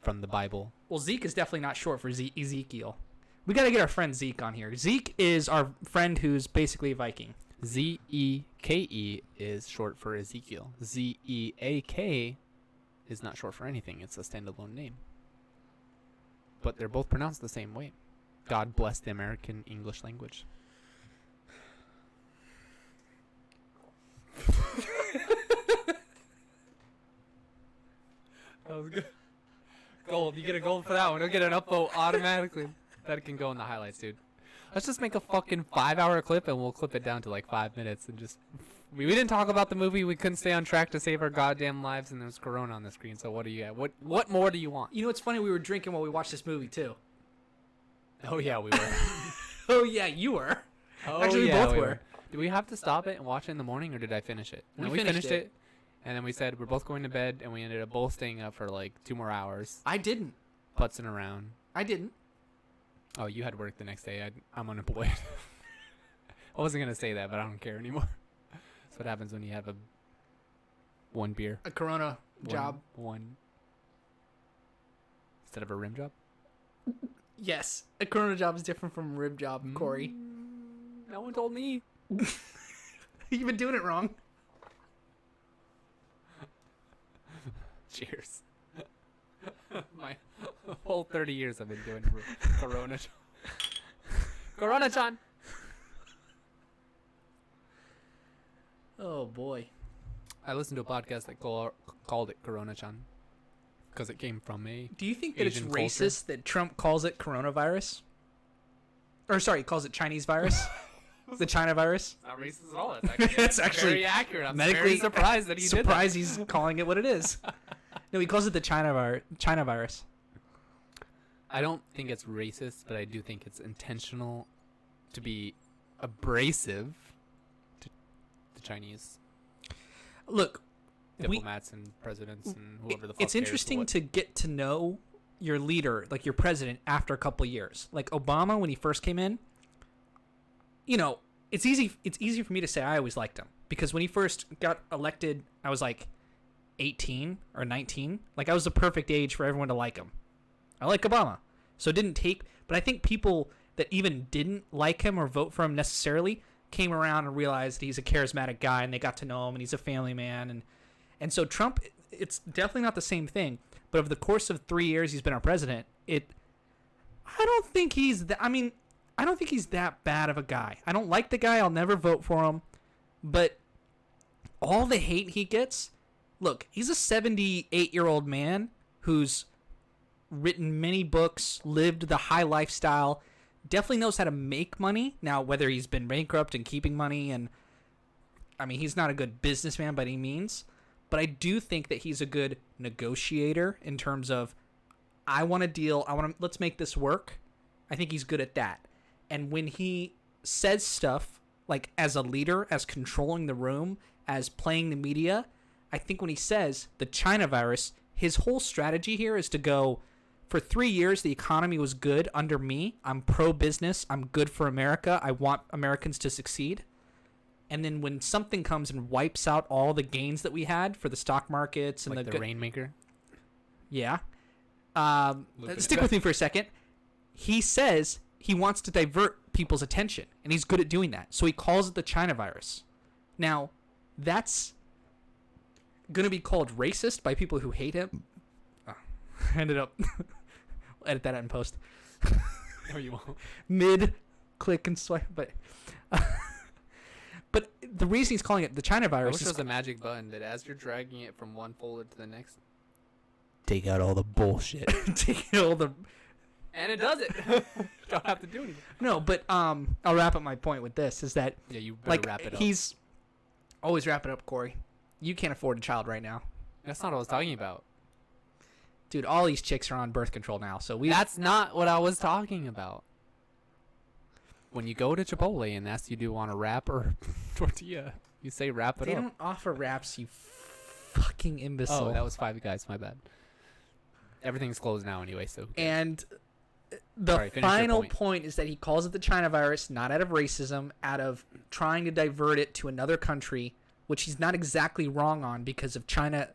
from the Bible. Well, Zeke is definitely not short for Ezekiel. We got to get our friend Zeke on here. Zeke is our friend who's basically a Viking. Zeke is short for Ezekiel. Zeak is not short for anything. It's a standalone name. But they're both pronounced the same way. God bless the American English language. That was good. Gold. You get a gold for that one. You'll get an upvote automatically. That can go in the highlights, dude. Let's just make a fucking 5-hour clip and we'll clip it down to like 5 minutes and just... We didn't talk about the movie. We couldn't stay on track to save our goddamn lives, and there's Corona on the screen. So what do you got? What more do you want? You know, it's funny. We were drinking while we watched this movie too. Oh yeah, we were. Oh yeah, you were. Oh, actually, we yeah, both were. Did we have to stop it and watch it in the morning, or did I finish it? We No, finished it. and then we said we're both going to bed, and we ended up both staying up for like 2 more hours, I didn't. putzing around. I didn't. Oh, you had work the next day. I'm unemployed. I wasn't gonna say that, but I don't care anymore. That's what happens when you have one beer. A Corona job. One. Instead of a rim job? Yes. A Corona job is different from a rib job, Corey. No one told me. You've been doing it wrong. Cheers. My whole 30 years I've been doing Corona. Corona-chan. Oh boy. I listened to a podcast that called it Corona-chan because it came from a... Do you think that Asian it's culture? racist that Trump calls it coronavirus? Or sorry, calls it Chinese virus? The China virus? Not racist at all. It's actually, It's actually very accurate. I'm medically very surprised that he did that. Surprised he's calling it what it is. No, he calls it the China virus. I don't think it's racist, but I do think it's intentional to be abrasive to the Chinese Look, diplomats and presidents and whoever the fuck it's cares interesting what. to get to know your leader, like your president, after a couple years. Like Obama, when he first came in, you know, it's easy for me to say I always liked him, because when he first got elected, I was like 18 or 19. Like, I was the perfect age for everyone to like him. I like Obama. So it didn't take, but I think people that even didn't like him or vote for him necessarily came around and realized he's a charismatic guy, and they got to know him, and he's a family man. And so Trump, it's definitely not the same thing. But over the course of 3 years he's been our president, I don't think he's that bad of a guy. I don't like the guy. I'll never vote for him. But all the hate he gets, look, he's a 78-year-old man who's written many books, lived the high lifestyle, definitely knows how to make money. Now, whether he's been bankrupt and keeping money, and I mean, he's not a good businessman by any means, but I do think that he's a good negotiator in terms of, I want a deal, let's make this work. I think he's good at that. And when he says stuff like as a leader, as controlling the room, as playing the media, I think when he says the China virus, his whole strategy here is to go, for 3 years, the economy was good under me. I'm pro-business. I'm good for America. I want Americans to succeed. And then when something comes and wipes out all the gains that we had for the stock markets and like the Rainmaker. Yeah. Stick with me for a second. He says he wants to divert people's attention, and he's good at doing that. So he calls it the China virus. Now, that's going to be called racist by people who hate him. Oh, I ended up... We'll edit that out in post. No, you won't. Mid-click and swipe, but... But the reason he's calling it the China I virus wish is... there was a magic button that as you're dragging it from one folder to the next, take out all the bullshit. Take all the... And it does it. Don't have to do anything. No, but I'll wrap up my point with this, is that... Yeah, you better Like, wrap it up. he's... Always wrap it up, Corey. You can't afford a child right now. That's not what I was talking about. Dude, all these chicks are on birth control now, so we... That's not what I was talking about. When you go to Chipotle and ask you, do you want a wrap or tortilla, you say wrap it They up. don't offer wraps, you fucking imbecile. Oh, that was Five Guys. My bad. Everything's closed now anyway, so... And the Sorry, finish your final point. point is that he calls it the China virus, not out of racism, out of trying to divert it to another country, which he's not exactly wrong on, because if China,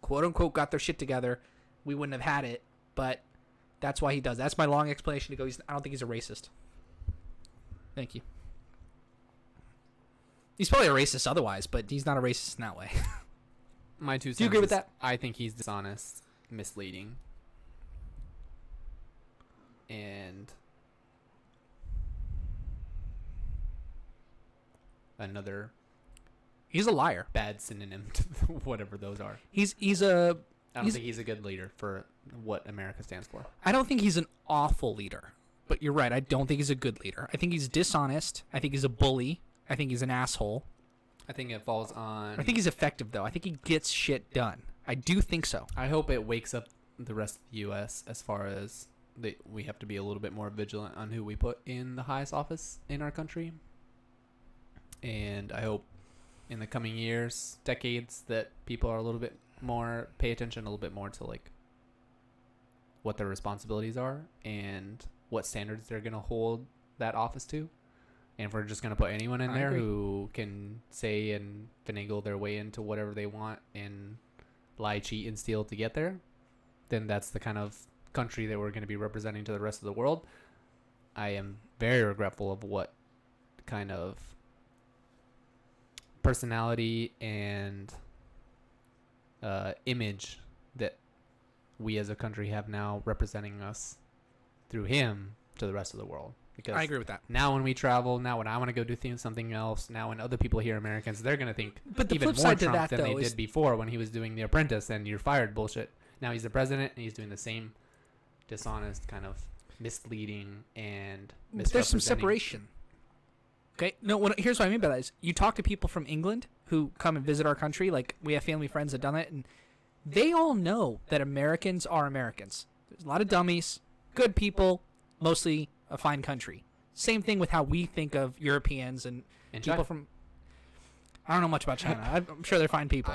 quote-unquote, got their shit together, we wouldn't have had it. But that's why he does. That's my long explanation to go. I don't think he's a racist. Thank you. He's probably a racist otherwise, but he's not a racist in that way. My 2 cents. Do you agree with is that? I think he's dishonest, misleading, and another He's a liar. bad synonym to whatever those are. He's I don't think he's a good leader for what America stands for. I don't think he's an awful leader, but you're right. I don't think he's a good leader. I think he's dishonest. I think he's a bully. I think he's an asshole. I think it falls on... I think he's effective, though. I think he gets shit done. I do think so. I hope it wakes up the rest of the U.S. as far as we have to be a little bit more vigilant on who we put in the highest office in our country. And I hope in the coming years, decades, that people are a little bit more, pay attention a little bit more to like what their responsibilities are and what standards they're going to hold that office to. And if we're just going to put anyone in I there agree. who can say and finagle their way into whatever they want and lie, cheat, and steal to get there, then that's the kind of country that we're going to be representing to the rest of the world. I am very regretful of what kind of personality and image that we as a country have now representing us through him to the rest of the world. Because I agree with that. now when we travel, now when I want to go do something else, now when other people hear Americans, they're going to think But the even flip more side to Trump that, than though, they is did before when he was doing The Apprentice and you're fired bullshit. Now he's the president and he's doing the same dishonest kind of misleading and But there's some misrepresenting. separation. Okay? No, here's what I mean by that is you talk to people from England who come and visit our country. Like, we have family friends that done it, and they all know that Americans are Americans. There's a lot of dummies, good people, mostly a fine country. Same thing with how we think of Europeans and people China. from. I don't know much about China. I'm sure they're fine people.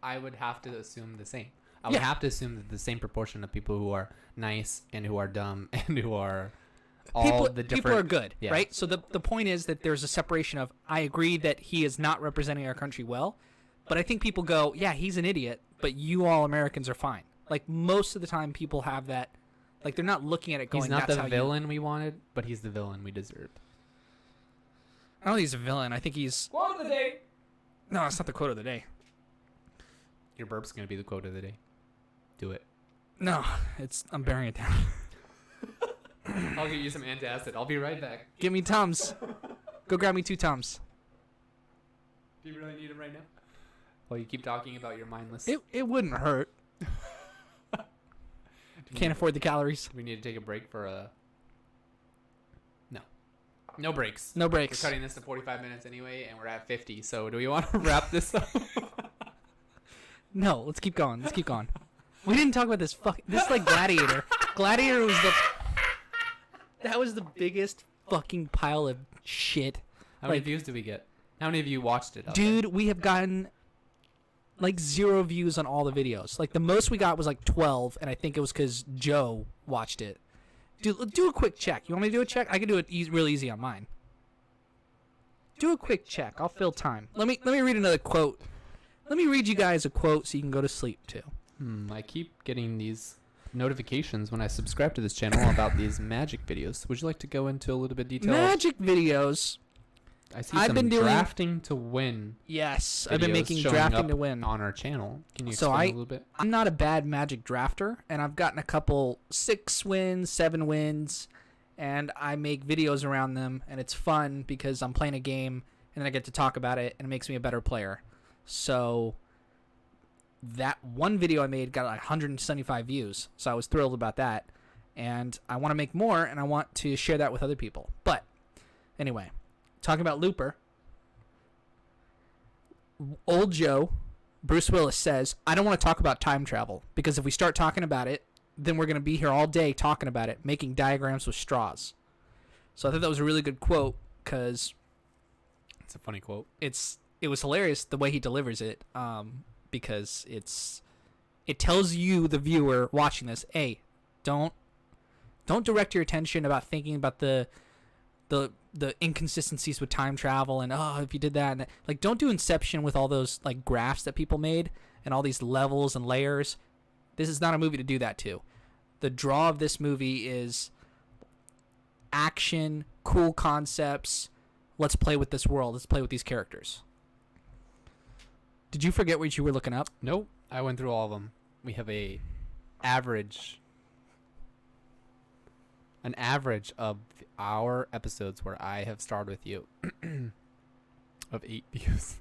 I would have to assume the same. I would have to assume that the same proportion of people who are nice and who are dumb and who are all the different people are good, yeah. right? So the point is that there's a separation of I agree that he is not representing our country well, but I think people go, yeah, he's an idiot, but you all Americans are fine. Like most of the time, people have that. Like they're not looking at it going. He's not That's the how villain we wanted, but he's the villain we deserved. I don't think he's a villain. I think he's. Quote of the day. No, it's not the quote of the day. Your burp's gonna be the quote of the day. Do it. No, I'm burying it down. I'll get you some antacid. I'll be right back. Give me Tums. Go grab me 2 Tums. Do you really need them right now? Well, you keep talking about your mindless. It wouldn't hurt. Can't afford the calories. We need to take a break for a. No breaks. No breaks. We're cutting this to 45 minutes anyway, and we're at 50. So do we want to wrap this up? No, let's keep going. Let's keep going. We didn't talk about this This is like Gladiator. Gladiator was That was the biggest fucking pile of shit. How many views did we get? How many of you watched it? Dude, we have gotten like 0 views on all the videos. Like the most we got was like 12, and I think it was because Joe watched it. Dude, do a quick check. You want me to do a check? I can do it real easy on mine. Do a quick check. I'll fill time. Let me read another quote. Let me read you guys a quote so you can go to sleep too. I keep getting these notifications when I subscribe to this channel about these magic videos. Would you like to go into a little bit of detail? Magic videos. I see I've been doing drafting to win. Yes, I've been making drafting to win on our channel. Can you explain a little bit? I'm not a bad Magic drafter, and I've gotten a couple 6 wins, 7 wins, and I make videos around them, and it's fun because I'm playing a game, and then I get to talk about it, and it makes me a better player. So that one video I made got like 175 views, so I was thrilled about that, and I want to make more, and I want to share that with other people. But anyway, talking about Looper, old Joe, Bruce Willis, says, I don't want to talk about time travel because if we start talking about it, then we're going to be here all day talking about it, making diagrams with straws. So I thought that was a really good quote because it's a funny quote. It was hilarious the way he delivers it, because it tells you, the viewer watching this, hey, don't direct your attention about thinking about the inconsistencies with time travel and if you did that and that. Like, don't do Inception with all those like graphs that people made and all these levels and layers. This is not a movie to do that to. The draw of this movie is action, cool concepts. Let's play with this world. Let's play with these characters. Did you forget what you were looking up? Nope. I went through all of them. We have an average of our episodes where I have starred with you of 8 views.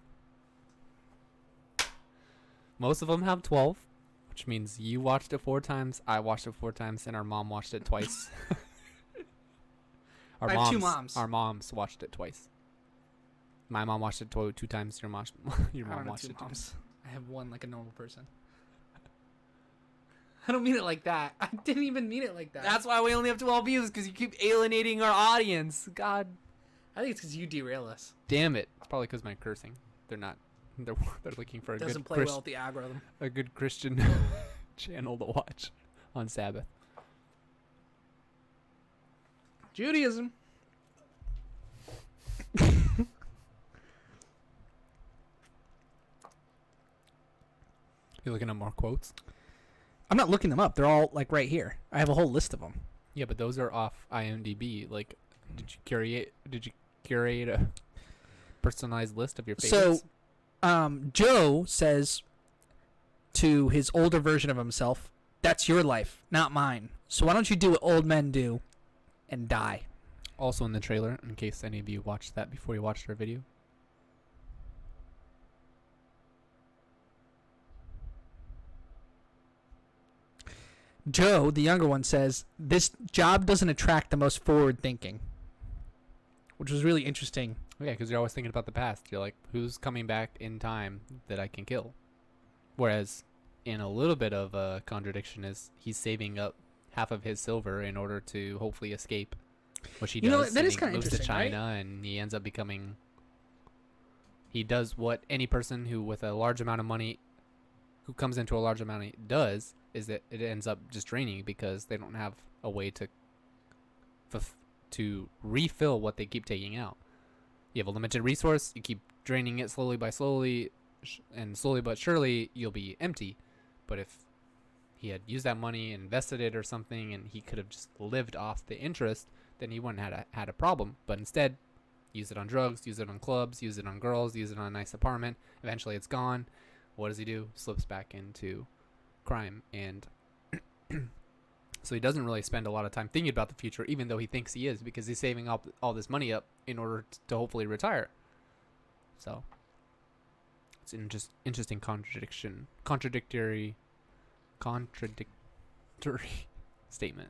Most of them have 12, which means you watched it 4 times, I watched it 4 times, and our mom watched it twice. I have 2 moms. Our moms watched it twice. My mom watched it 2 times. Your mom watched it 2 times. I have 1 like a normal person. I don't mean it like that. I didn't even mean it like that. That's why we only have 12 views, because you keep alienating our audience. God. I think it's because you derail us. Damn it. It's probably because my cursing. They're not. They're looking for Doesn't play well with the algorithm. A good Christian channel to watch on Sabbath. Judaism. You looking at more quotes? I'm not looking them up. They're all like right here. I have a whole list of them. Yeah, but those are off IMDb. Like, did you curate a personalized list of your favorites? So, Joe says to his older version of himself, "That's your life, not mine. So why don't you do what old men do, and die?" Also in the trailer, in case any of you watched that before you watched our video. Joe, the younger one, says, this job doesn't attract the most forward thinking, which was really interesting. Yeah, because you're always thinking about the past. You're like, who's coming back in time that I can kill? Whereas in a little bit of a contradiction is he's saving up half of his silver in order to hopefully escape, which he does. You know, that and is he kind of moves to interesting, China, and he ends up becoming. He does what any person who with a large amount of money, who comes into a large amount of money, does, is that it ends up just draining because they don't have a way to refill what they keep taking out. You have a limited resource, you keep draining it slowly by slowly, and slowly but surely you'll be empty. But if he had used that money, invested it or something, and he could have just lived off the interest, then he wouldn't have had a problem. But instead, use it on drugs, use it on clubs, use it on girls, use it on a nice apartment. Eventually it's gone. What does he do? Slips back into crime. And so he doesn't really spend a lot of time thinking about the future, even though he thinks he is, because he's saving up all this money up in order to hopefully retire. So it's an interesting contradictory statement.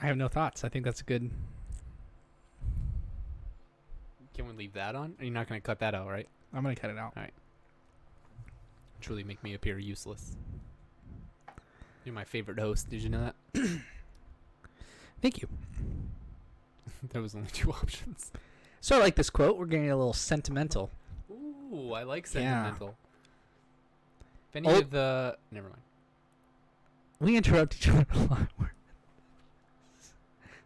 I have no thoughts. I think that's a good. Can we leave that on? Are you not going to cut that out, right? I'm gonna cut it out. All right. Truly make me appear useless. You're my favorite host. Did you know that? Thank you. There was only 2 options. So I like this quote. We're getting a little sentimental. Ooh, I like sentimental. If any Oh. of the... Never mind. We interrupt each other a lot.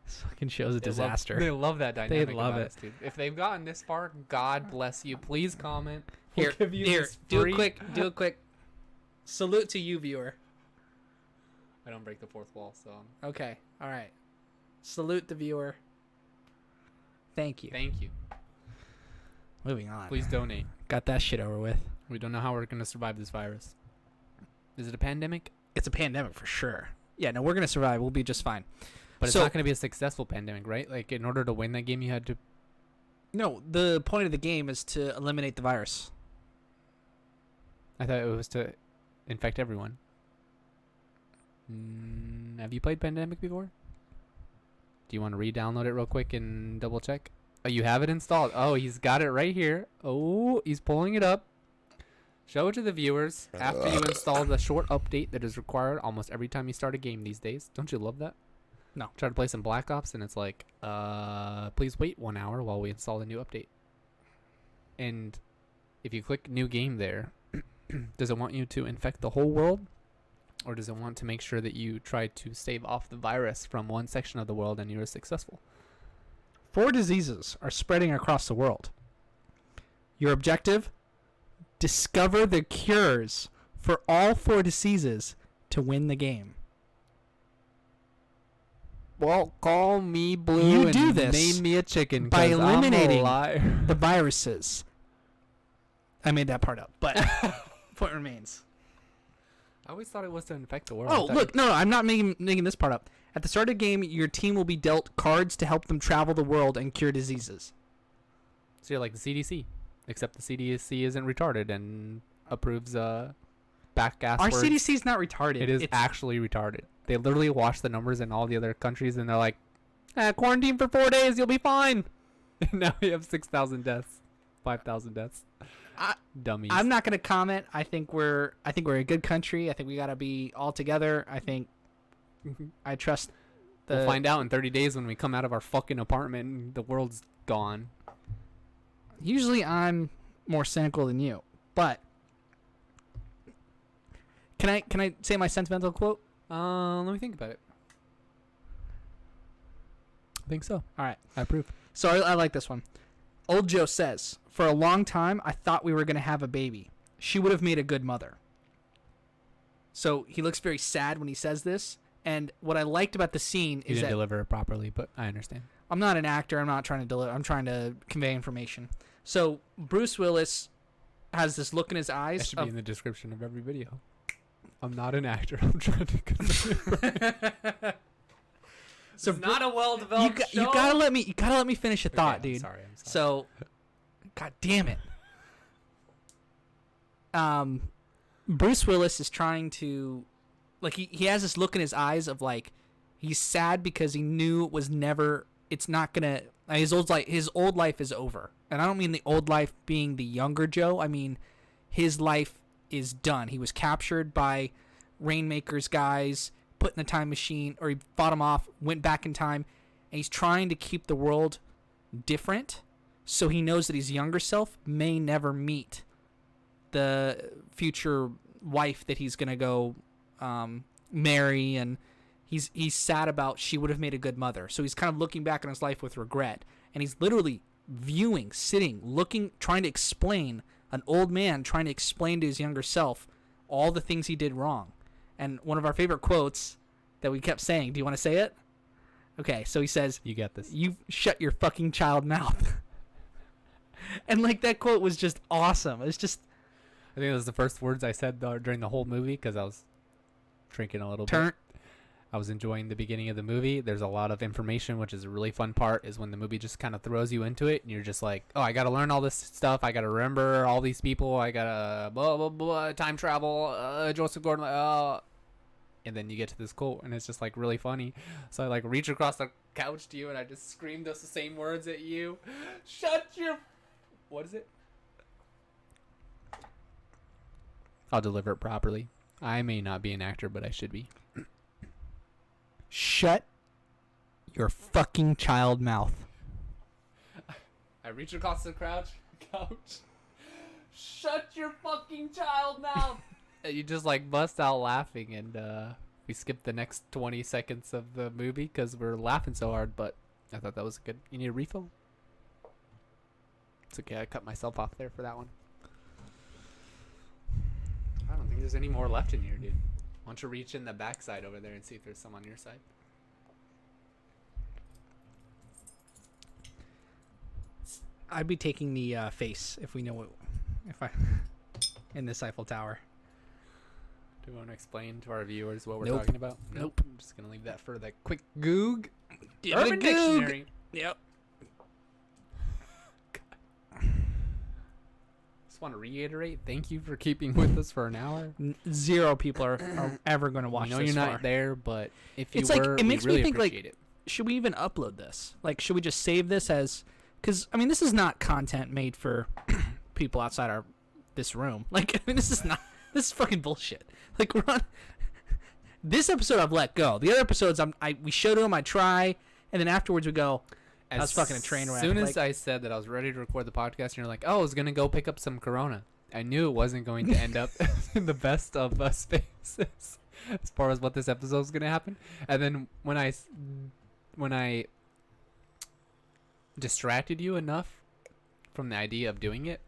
This fucking show's a disaster. They love that dynamic. They love about it. us, dude. If they've gotten this far, God bless you. Please comment. Here, We'll give you here. this Do free- a quick. Salute to you, viewer. I don't break the fourth wall, so... Okay. All right. Salute the viewer. Thank you. Thank you. Moving on. Please donate. Got that shit over with. We don't know how we're going to survive this virus. Is it a pandemic? It's a pandemic for sure. Yeah, no, we're gonna survive. We'll be just fine. But it's So- not going to be a successful pandemic, right? Like, in order to win that game, you had to... No, the point of the game is to eliminate the virus. I thought it was to infect everyone. Have you played Pandemic before? Do you want to re-download it real quick and double check? Oh, you have it installed. Oh, he's got it right here. Oh, he's pulling it up. Show it to the viewers after you install the short update that is required almost every time you start a game these days. Don't you love that? No. Try to play some Black Ops and it's like, please wait 1 hour while we install the new update. And if you click new game there, does it want you to infect the whole world? Or does it want to make sure that you try to stave off the virus from one section of the world and you are successful? 4 diseases are spreading across the world. Your objective? Discover the cures for all 4 diseases to win the game. Well, call me Blue You and do this name me a chicken by 'cause eliminating I'm a liar. the viruses. I made that part up, but point remains. I always thought it was to infect the world. Oh, look, no, I'm not making this part up. At the start of the game, your team will be dealt cards to help them travel the world and cure diseases. So you're like the CDC, except the CDC isn't retarded and approves back-ass Our words. CDC is not retarded. It is It's- actually retarded. They literally watch the numbers in all the other countries and they're like, quarantine for 4 days, you'll be fine. And now we have 6,000 deaths, 5,000 deaths. Dummies. I'm not going to comment. I think we're a good country. I think we got to be all together. I trust We'll find out in 30 days when we come out of our fucking apartment and the world's gone. Usually I'm more cynical than you, but can I say my sentimental quote? Let me think about it. I think so. All right. I approve. So I like this one. Old Joe says, "For a long time, I thought we were going to have a baby. She would have made a good mother." So he looks very sad when he says this. And what I liked about the scene You is didn't that deliver it properly, but I understand. I'm not an actor. I'm not trying to deliver. I'm trying to convey information. So Bruce Willis has this look in his That eyes. should be in the description of every video. I'm not an actor. I'm trying to convey. So It's not a well-developed show. you gotta let me finish a thought, Okay, dude. I'm sorry. So, God damn it. Bruce Willis is trying to, like, he has this look in his eyes of like, he's sad because he knew it was never. It's not gonna. His old life is over, and I don't mean the old life being the younger Joe. I mean, his life is done. He was captured by Rainmaker's guys, put in a time machine, or he fought him off, went back in time, and he's trying to keep the world different, so he knows that his younger self may never meet the future wife that he's gonna go marry, and he's sad about she would have made a good mother. So he's kind of looking back on his life with regret, and he's literally viewing, sitting, looking, trying to explain, an old man trying to explain to his younger self all the things he did wrong. And one of our favorite quotes that we kept saying, do you want to say it? Okay, so he says, You got this. "You shut your fucking child mouth." And like that quote was just awesome. It's just I think it was the first words I said during the whole movie because I was drinking a little bit. I was enjoying the beginning of the movie. There's a lot of information, which is a really fun part, is when the movie just kind of throws you into it and you're just like, oh, I got to learn all this stuff. I got to remember all these people. I got to blah, blah, blah, time travel, Joseph Gordon. And then you get to this quote and it's just like really funny. So I like reach across the couch to you and I just scream those same words at you. Shut your... What is it? I'll deliver it properly. I may not be an actor, but I should be. shut your fucking child mouth. I reach across the couch. Shut your fucking child mouth. And you just like bust out laughing, and we skipped the next 20 seconds of the movie because we're laughing so hard. But I thought that was good. You need a refill? It's okay. I cut myself off there for that one. I don't think there's any more left in here, dude. Why don't you reach in the backside over there and see if there's some on your side? I'd be taking the face if we know what, if I, in this Eiffel Tower. Do you want to explain to our viewers what we're Nope. talking about? Nope. I'm just gonna leave that for the quick goog. The Urban goog. Dictionary. Yep. Just want to reiterate, thank you for keeping with us for an hour. Zero people are ever going to watch I know this you're far. not there, but if you It's were, like, it makes we really me think, like, appreciate it. Should we even upload this? Like, should we just save this as... Because, I mean, this is not content made for people outside this room. Like, I mean, this is not... This is fucking bullshit. Like, we're on... This episode I've let go. The other episodes, we showed them, I try, and then afterwards we go... I was fucking a train wreck. As soon as like, I said that I was ready to record the podcast, and you're like, oh, I was going to go pick up some Corona. I knew it wasn't going to end up in the best of spaces as far as what this episode was going to happen. And then when I distracted you enough from the idea of doing it,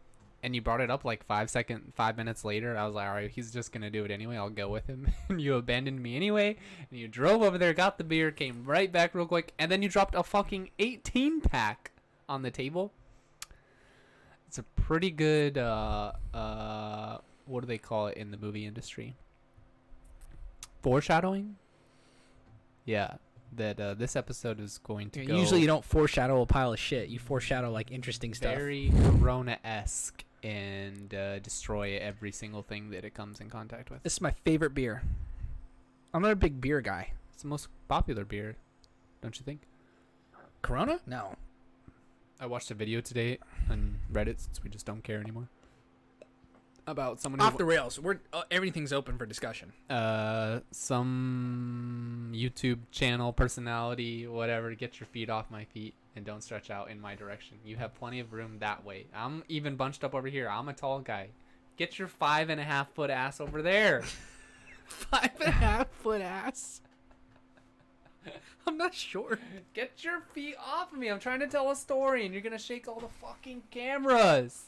and you brought it up like 5 minutes later, I was like, all right, he's just going to do it anyway. I'll go with him. And you abandoned me anyway. And you drove over there, got the beer, came right back real quick. And then you dropped a fucking 18-pack on the table. It's a pretty good, what do they call it in the movie industry? Foreshadowing? Yeah. That this episode is going to go... Usually you don't foreshadow a pile of shit. You foreshadow, like, interesting stuff. Very Corona-esque and destroy every single thing that it comes in contact with. This is my favorite beer. I'm not a big beer guy. It's the most popular beer, don't you think? Corona? No. I watched a video today on Reddit, since we just don't care anymore, about someone Off the rails. Everything's open for discussion. some YouTube channel personality, whatever, get your feet off my feet and don't stretch out in my direction. You have plenty of room that way. I'm even bunched up over here. I'm a tall guy. Get your 5.5 foot ass over there. 5.5 foot ass. I'm not sure. Get your feet off of me. I'm trying to tell a story and you're gonna shake all the fucking cameras.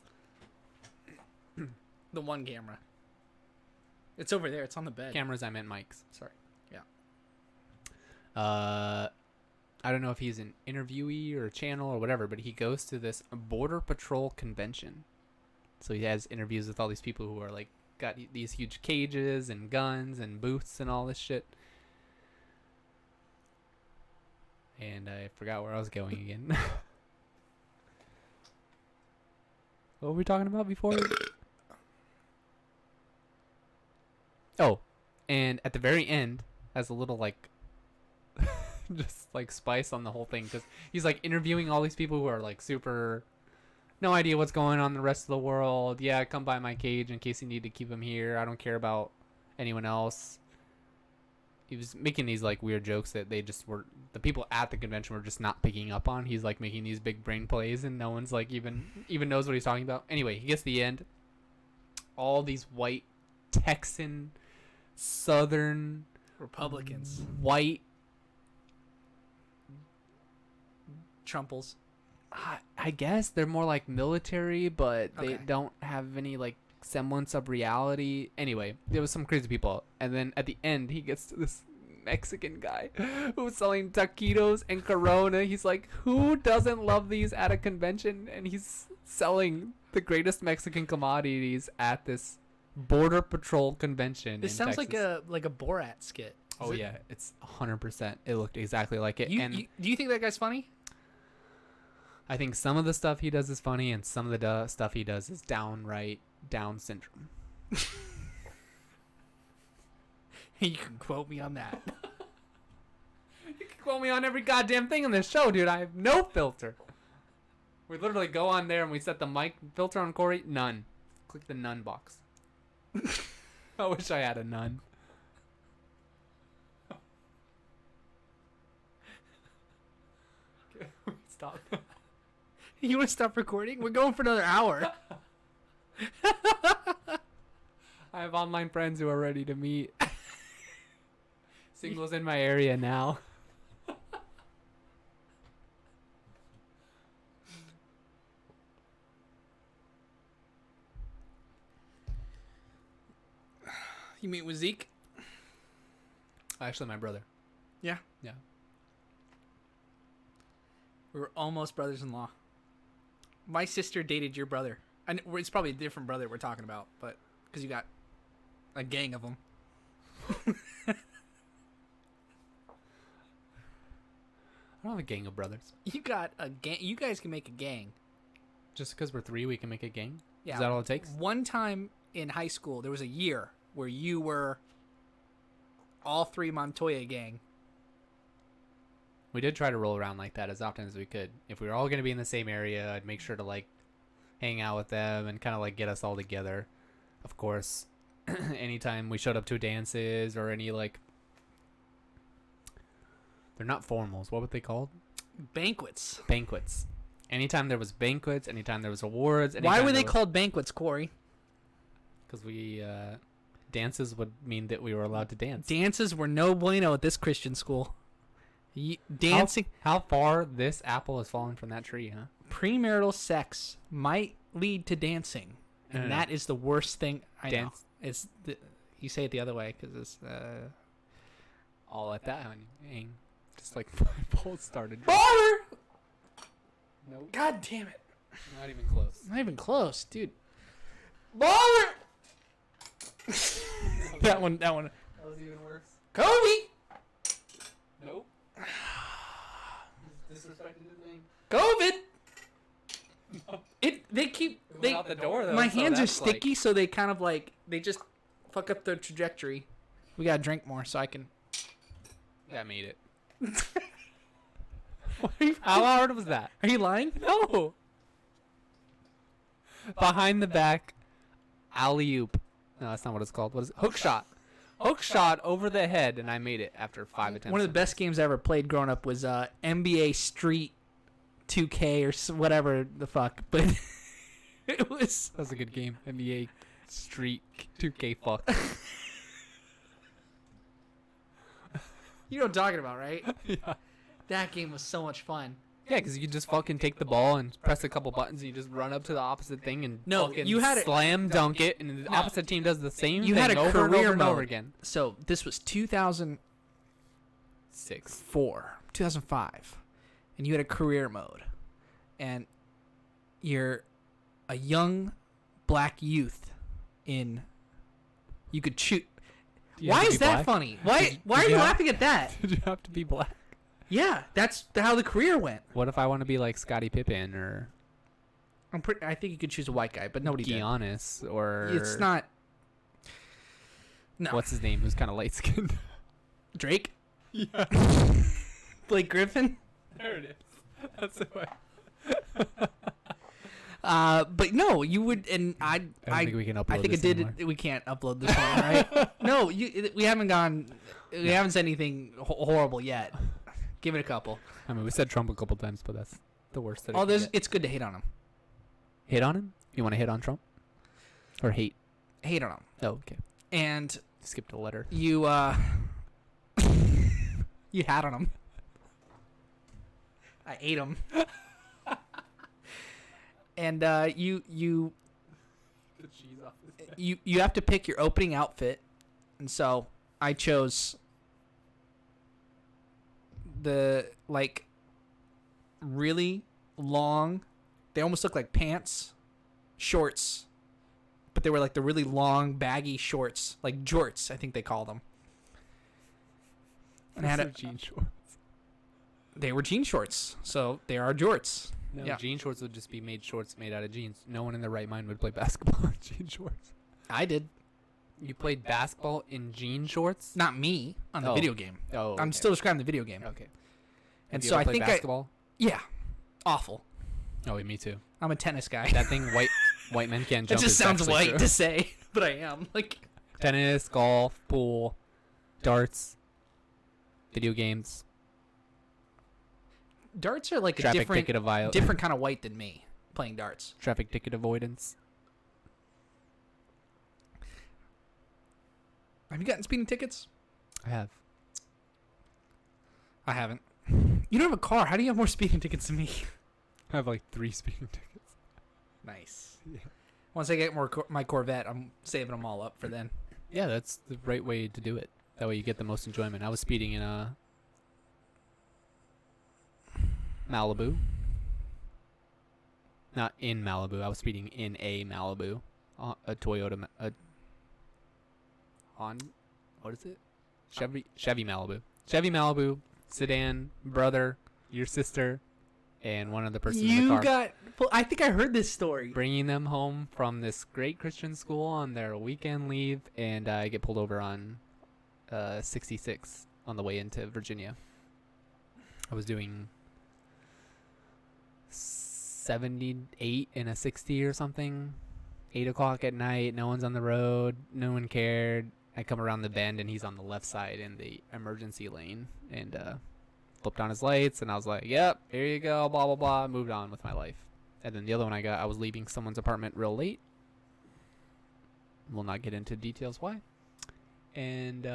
The one camera. It's over there. It's on the bed. Cameras, I meant mics. Sorry. Yeah. I don't know if he's an interviewee or a channel or whatever, but he goes to this Border Patrol convention. So he has interviews with all these people who are like got these huge cages and guns and booths and all this shit. And I forgot where I was going again. What were we talking about before? Oh, and at the very end, has a little like, just like spice on the whole thing, because he's like interviewing all these people who are like super, no idea what's going on in the rest of the world. Yeah, come by my cage in case you need to keep him here. I don't care about anyone else. He was making these like weird jokes that they just were, the people at the convention were just not picking up on. He's like making these big brain plays and no one's like even knows what he's talking about. Anyway, he gets to the end. All these white Texan, Southern Republicans, white Trumples. I guess they're more like military, but they Okay. don't have any like semblance of reality. Anyway, there was some crazy people, and then at the end, he gets to this Mexican guy who was selling taquitos and Corona. He's like, "Who doesn't love these at a convention?" And he's selling the greatest Mexican commodities at this Border Patrol convention. This in sounds Texas. like a Borat skit. Oh yeah, it's 100%. It looked exactly like it. Do you think that guy's funny? I think some of the stuff he does is funny, and some of the stuff he does is downright Down syndrome. You can quote me on that. You can quote me on every goddamn thing in this show, dude. I have no filter. We literally go on there and we set the mic filter on Corey. None. Click the none box. I wish I had a none. Okay, stop. You want to stop recording? We're going for another hour. I have online friends who are ready to meet. Singles in my area now. You meet with Zeke? Actually, my brother. Yeah. Yeah. We were almost brothers-in-law. My sister dated your brother. And it's probably a different brother we're talking about, but because you got a gang of them. I don't have a gang of brothers. You got a gang. You guys can make a gang. Just because we're 3, we can make a gang? Yeah. Is that all it takes? One time in high school, there was a year where you were all 3 Montoya gang. We did try to roll around like that as often as we could. If we were all going to be in the same area, I'd make sure to like hang out with them and kind of like get us all together. Of course, anytime we showed up to dances or any like, they're not formals. What were they called? Banquets. Banquets. Anytime there was banquets, anytime there was awards. Why were they called banquets, Corey? Because we, dances would mean that we were allowed to dance. Dances were no bueno at this Christian school. Dancing. How far this apple has fallen from that tree, huh? Premarital sex might lead to dancing, and that is the worst thing. I know. It's you say it the other way because it's all at that hang. Just like my pulse started. baller. Nope. God damn it! Not even close. Not even close, dude. Baller. that one. That was even worse. Kobe. Nope. Disrespected his name. COVID. They keep They out the door though. my so hands are that's sticky, like- so they kind of like they just fuck up the trajectory. We gotta drink more so I can. That made it. How hard was that? Are you lying? No. Behind the back, alley oop. No, that's not what it's called. What is it? Hook shot. Hook shot over the head, and I made it after 5 attempts. One of the best games I ever played growing up was NBA Street 2K or whatever the fuck, but it was. That was a good game. NBA Street 2K fuck. You know what I'm talking about, right? Yeah. That game was so much fun. Yeah, because you could just fucking take the ball and press a couple buttons, and you just run up to the opposite thing and No, fucking you had it- slam dunk it, and the opposite team does the same You thing had a over and career over and over mode. again. So this was 2004, 2005, and you had a career mode, and you're a young black youth in. You could shoot. Do you have Why to is be that black? funny? Why Did are you have- laughing at that? Did you have to be black? Yeah, that's how the career went. What if I want to be like Scottie Pippen or I think you could choose a white guy, but nobody did. Giannis or It's not. No. what's his name? Who's kind of light skinned? Drake? Yeah, Blake Griffin? there it is. That's the way. But no, you would, and I don't think we can upload I think this it did. anymore. We can't upload this one, right? No, we haven't gone. We haven't said anything horrible yet. Give it a couple. I mean, we said Trump a couple times, but that's the worst. That Oh, it's good to hate on him. hit on him. You want to hit on Trump, or hate? Hate on him. Oh, okay. And Skipped a letter. you you had on him. I ate him. And you have to pick your opening outfit, and so I chose the really long. They almost look like pants, shorts, but they were like the really long baggy shorts, like jorts, I think they call them. And I had jean shorts. They were jean shorts, so they are jorts. No, Yeah. jean shorts would just be shorts made out of jeans. No one in their right mind would play basketball in jean shorts. I did. You played basketball in jean shorts? Not me on the video game. Oh, okay. I'm still describing the video game. Okay. And Have you so ever I played think basketball? yeah, awful. Oh, me too. I'm a tennis guy. That thing, white men can't It jump. just is sounds actually white true. to say, but I am. Tennis, golf, pool, darts, video games, Darts are like a traffic ticket different kind of white than me playing darts. traffic ticket avoidance. Have you gotten speeding tickets? I have. I haven't. You don't have a car. How do you have more speeding tickets than me? I have like 3 speeding tickets. Nice. Yeah. Once I get my Corvette, I'm saving them all up for then. Yeah, that's the right way to do it. That way you get the most enjoyment. I was speeding in Malibu. Not in Malibu. I was speeding in a Malibu. A Toyota. What is it? Chevy Malibu. Chevy Malibu, sedan, brother, your sister, and one other person in the car. I think I heard this story. Bringing them home from this great Christian school on their weekend leave, and I get pulled over on 66 on the way into Virginia. I was doing 78 in a 60 or something. 8 o'clock at night. No one's on the road. No one cared. I come around the bend, and he's on the left side in the emergency lane, and flipped on his lights, and I was like, yep, here you go, blah, blah, blah. Moved on with my life. And then the other one I was leaving someone's apartment real late. We'll not get into details why. And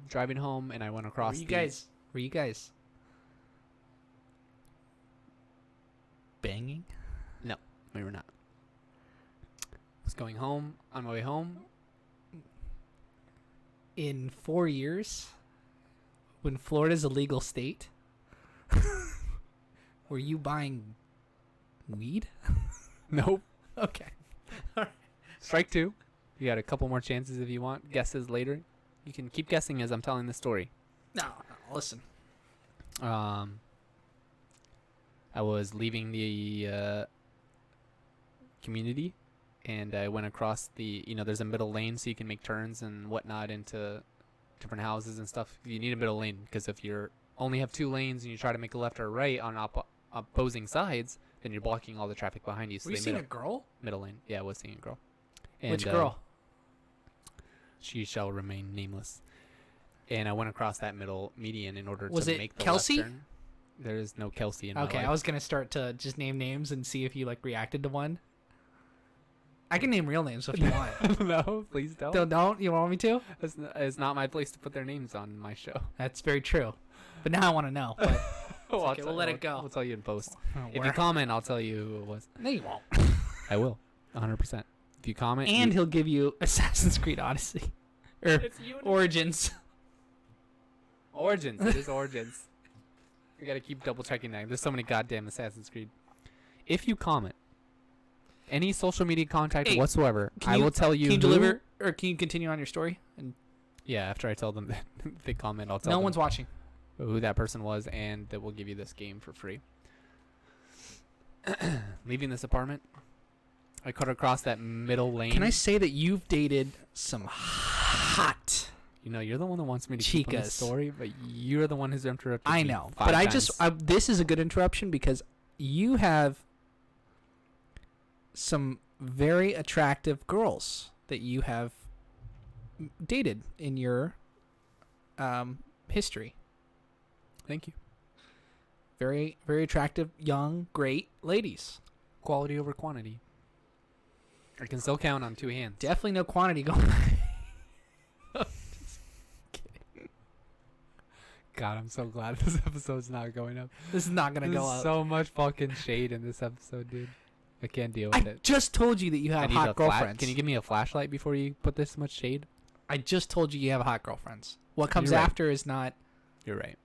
driving home, and I went across Were you guys banging? No, we were not. I was going home, on my way home. In 4 years, when Florida's a legal state, were you buying weed? Nope. Okay. Strike 2. You got a couple more chances if you want. Guesses later. You can keep guessing as I'm telling the story. No, listen. I was leaving the community, and I went across there's a middle lane so you can make turns and whatnot into different houses and stuff. You need a middle lane because if you only have 2 lanes and you try to make a left or a right on opposing sides, then you're blocking all the traffic behind you. So Were you seeing a girl? Middle lane. Yeah, I was seeing a girl. And, Which girl? She shall remain nameless. And I went across that middle median in order Was to it make the Kelsey? left turn. There is no Kelsey in my Okay, life. I was gonna start to just name names and see if you reacted to one. I can name real names if you want. No, please don't. Don't you want me to? It's not my place to put their names on my show. That's very true. But now I want to know. But Okay, we'll let it go. We'll tell you in post. Oh, If you comment, I'll tell you who it was. No, you won't. I will, 100%. If you comment, And he'll give you Assassin's Creed Odyssey. Or Origins. Origins. It is Origins. We gotta keep double checking that. There's so many goddamn Assassin's Creed. If you comment any social media contact whatsoever, I will tell you. Can you deliver, or can you continue on your story? And yeah, after I tell them that if they comment, I'll tell no them one's watching. who that person was, and that we'll give you this game for free. Leaving this apartment, I cut across that middle lane. Can I say that you've dated some hot? You're the one that wants me to keep on the Chicas. story, but you're the one who's interrupted I me know, 5 but times. this is a good interruption because you have some very attractive girls that you have dated in your history. Thank you. Very, very attractive, young, great ladies. Quality over quantity. I can still count on two hands. Definitely no quantity going on. God, I'm so glad this episode's not going up. This is not going to go There's up. so much fucking shade in this episode, dude. I can't deal with I it. just told you that you I have need hot a girlfriends. Can you give me a flashlight before you put this much shade? I just told you you have hot girlfriends. What comes You're right. after is not... You're right.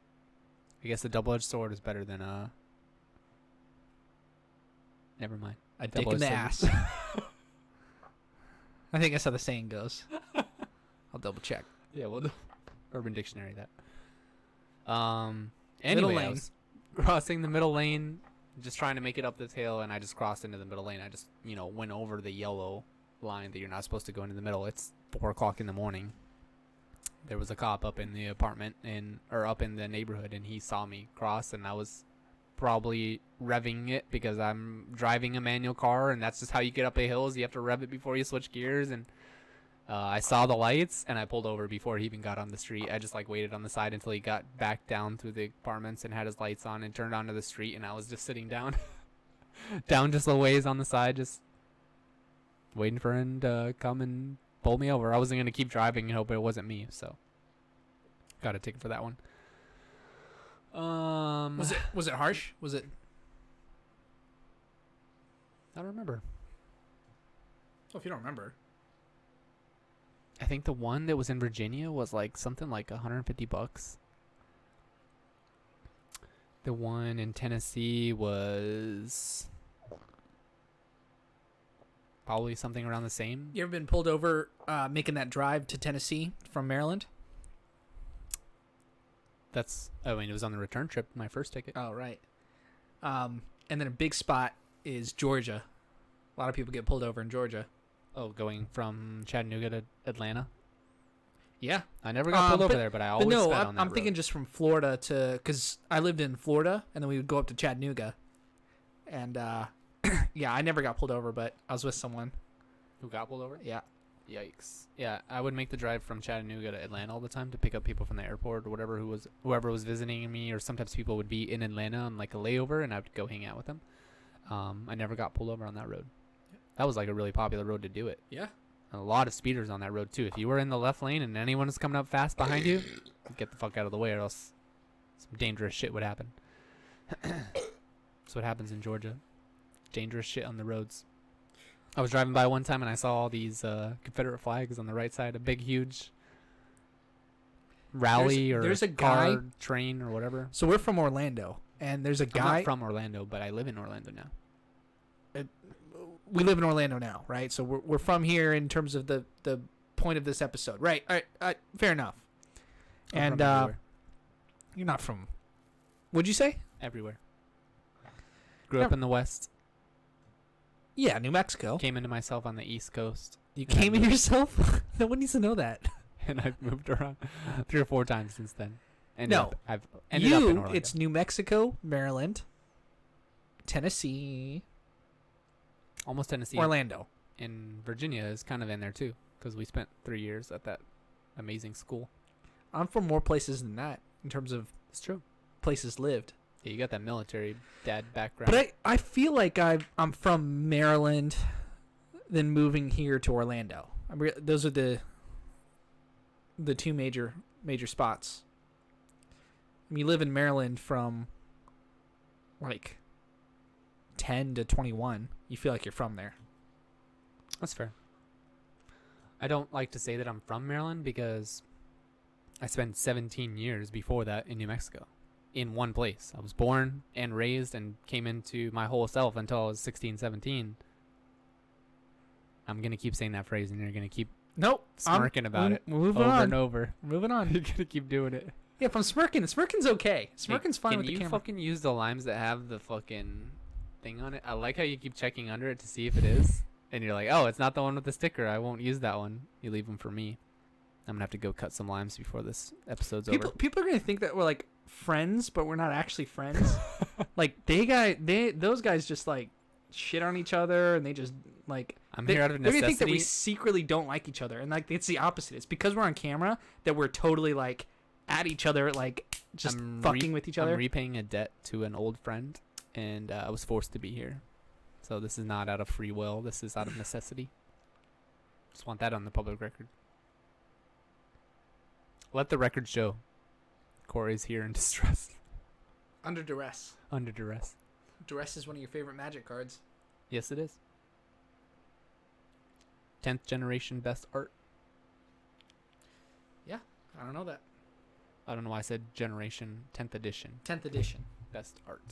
I guess a double-edged sword is better than a... Never mind. a dick in the Double-edged ass. I think that's how the saying goes. I'll double check. Yeah, well, Urban Dictionary that. Middle Anyway, I lane. was crossing the middle lane, just trying to make it up this hill, and I just crossed into the middle lane. I just, went over the yellow line that you're not supposed to go into the middle. It's 4 o'clock in the morning. There was a cop up in the apartment or up in the neighborhood, and he saw me cross, and I was probably revving it because I'm driving a manual car, and that's just how you get up a hill is you have to rev it before you switch gears. And I saw the lights, and I pulled over before he even got on the street. I just waited on the side until he got back down through the apartments and had his lights on and turned onto the street, and I was just sitting down down just a ways on the side, just waiting for him to come and pull me over. I wasn't going to keep driving and hope it wasn't me, so got a ticket for that one. Was it harsh? Was it... I don't remember. Oh, if you don't remember. I think the one that was in Virginia was something like $150. The one in Tennessee was probably something around the same. You ever been pulled over making that drive to Tennessee from Maryland? It was on the return trip, my first ticket. Oh, right. And then a big spot is Georgia. A lot of people get pulled over in Georgia. Oh, going from Chattanooga to Atlanta? Yeah. I never got pulled over there, but I always no, sped on that I'm thinking road. just from Florida to... Because I lived in Florida, and then we would go up to Chattanooga. And, yeah, I never got pulled over, but I was with someone. Who got pulled over? Yeah. Yikes. Yeah, I would make the drive from Chattanooga to Atlanta all the time to pick up people from the airport or whoever was visiting me, or sometimes people would be in Atlanta on a layover, and I would go hang out with them. I never got pulled over on that road. That was a really popular road to do it. Yeah. A lot of speeders on that road too. If you were in the left lane and anyone was coming up fast behind you, get the fuck out of the way, or else some dangerous shit would happen. That's what happens in Georgia. Dangerous shit on the roads. I was driving by one time and I saw all these Confederate flags on the right side. A big, huge rally there's a car guy, train or whatever. So we're from Orlando, and there's a I'm guy... not from Orlando, but I live in Orlando now. We live in Orlando now, right? So we're from here in terms of the point of this episode. Right. All right. Fair enough. I'm And from everywhere. you're not from... What'd you say? Everywhere. Grew up in the West. Yeah, New Mexico. Came into myself on the East Coast. You and I came in moved- yourself? No one needs to know that. And I've moved around 3 or 4 times since then. I've ended up in You, Orlando. it's New Mexico, Maryland, Tennessee, Almost Tennessee. Orlando. And Virginia is kind of in there too, because we spent 3 years at that amazing school. I'm from more places than that in terms of It's true. places lived. Yeah, you got that military dad background. But I feel like I'm from Maryland, then moving here to Orlando. Those are the two major spots. I mean, you live in Maryland from 10 to 21. You feel like you're from there. That's fair. I don't like to say that I'm from Maryland because I spent 17 years before that in New Mexico. In one place. I was born and raised and came into my whole self until I was 16, 17. I'm going to keep saying that phrase and you're going to keep smirking about it Moving over on. and over. Moving on. You're going to keep doing it. Yeah, if I'm smirking, smirking's okay. Smirking's fine Can with the you camera. fucking use the limes that have the fucking thing on it? I like how you keep checking under it to see if it is. And you're like, oh, it's not the one with the sticker. I won't use that one. You leave them for me. I'm going to have to go cut some limes before this episode's over. People are going to think that we're friends, but we're not actually friends. Those guys just shit on each other, and they just like. I'm here out of They're gonna think that we necessity. secretly don't like each other, and like it's the opposite. It's because we're on camera that we're totally like at each other, like just fucking with each other. I'm repaying a debt to an old friend, and I was forced to be here. So this is not out of free will. This is out of necessity. Just want that on the public record. Let the record show. Corey's here in distress. Under duress. Under duress. Duress is one of your favorite Magic cards. Yes, it is. 10th generation best art. Yeah, I don't know that. I don't know why I said generation. 10th edition 10th edition. best art.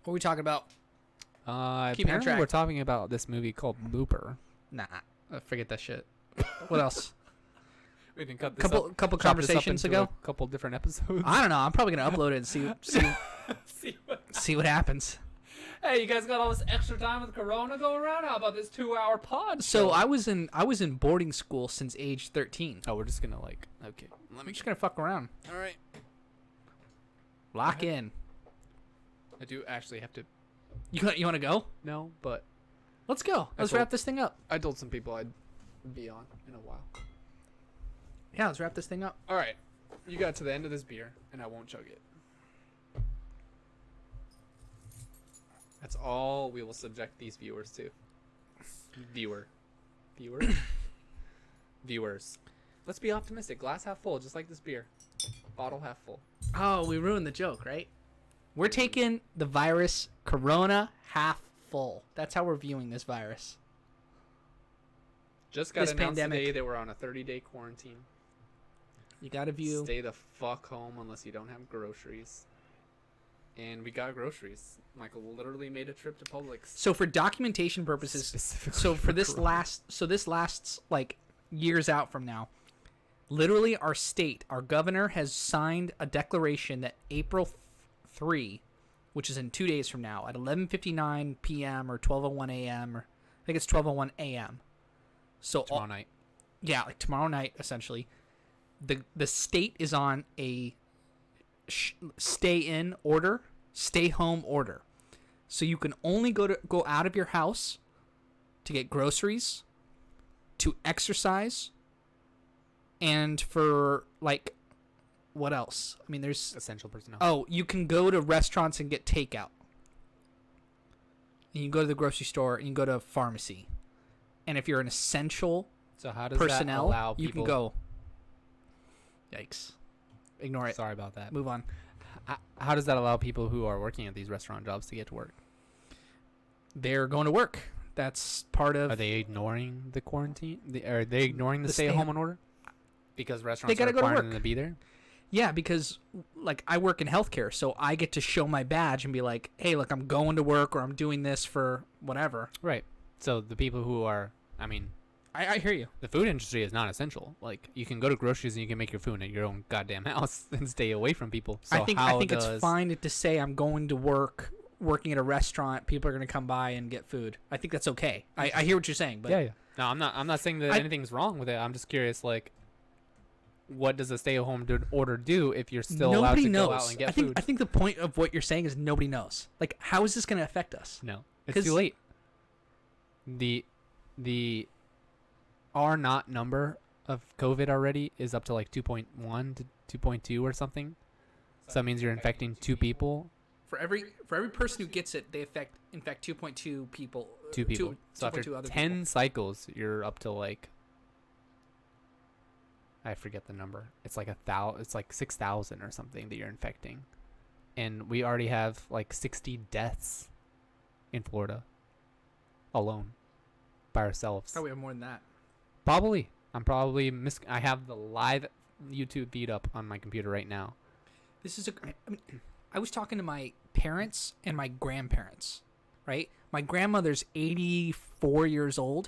What are we talking about? Keep me on Apparently track. we're talking about this movie called Looper. Nah, forget that shit. What else? We can cut Couple chop this up conversations into ago. a couple different episodes. I don't know. I'm probably gonna upload it and see what happens. Hey, you guys got all this extra time with Corona going around? How about this 2-hour pod? So I was in boarding school since age 13. Oh, we're just gonna like. Okay. I'm just gonna fuck around. All right. Lock in. I do actually have to. You want to go? No, but Let's go. Let's told- wrap this thing up. I told some people I'd be on in a while. Yeah, let's wrap this thing up. All right. You got to the end of this beer, and I won't chug it. That's all we will subject these viewers to. Viewer. Viewers. Let's be optimistic. Glass half full, just like this beer. Bottle half full. Oh, we ruined the joke, right? We're taking the virus Corona half full. That's how we're viewing this virus. Just got This announced pandemic. today that we're on a 30-day quarantine. You gotta view. Stay the fuck home unless you don't have groceries. And we got groceries. Michael literally made a trip to Publix. So for documentation purposes, Specifically so for this Corona. this lasts like years out from now. Literally, our state, our governor has signed a declaration that April 3, which is in 2 days from now, at 11:59 p.m. or 12:01 a.m. or I think it's 12:01 a.m. So Tomorrow night. yeah, like tomorrow night, essentially, the state is on a stay home order. So you can only go out of your house to get groceries, to exercise, and for like what else? I mean, there's Essential personnel. oh, you can go to restaurants and get takeout. And you can go to the grocery store and you can go to a pharmacy. And if you're an essential So how does personnel, that allow people? you can go. Yikes. Ignore it. Sorry about that. Move on. How does that allow people who are working at these restaurant jobs to get to work? They're going to work. That's part of. Are they ignoring the quarantine? Are they ignoring the The stay-at-home order? Because restaurants gotta are go to requiring work. them to be there? Yeah, because like I work in healthcare, so I get to show my badge and be like, "Hey, look, I'm going to work, or I'm doing this for whatever." Right. So the people who are, I mean, I hear you. the food industry is not essential. Like, you can go to groceries and you can make your food at your own goddamn house and stay away from people. So I think it's fine to say I'm going to work, working at a restaurant. People are going to come by and get food. I think that's okay. I hear what you're saying, but yeah. No, I'm not saying that I- anything's wrong with it. I'm just curious, like, what does a stay-at-home order do if you're still allowed nobody to knows. go out and get I think food? I think the point of what you're saying is nobody knows. Like, how is this going to affect us? No, it's 'Cause- too late. The R naught number of COVID already is up to like 2.1 to 2.2 or something. So that means you're infecting 2 people. For every person who gets it, they infect 2.2 people. 2 people. So after 2.2 other 10 people. cycles, you're up to like, I forget the number. It's like it's like 6,000 or something that you're infecting. And we already have like 60 deaths in Florida alone by ourselves. Probably have more than that. Probably. I have the live YouTube feed up on my computer right now. This is I was talking to my parents and my grandparents, right? My grandmother's 84 years old,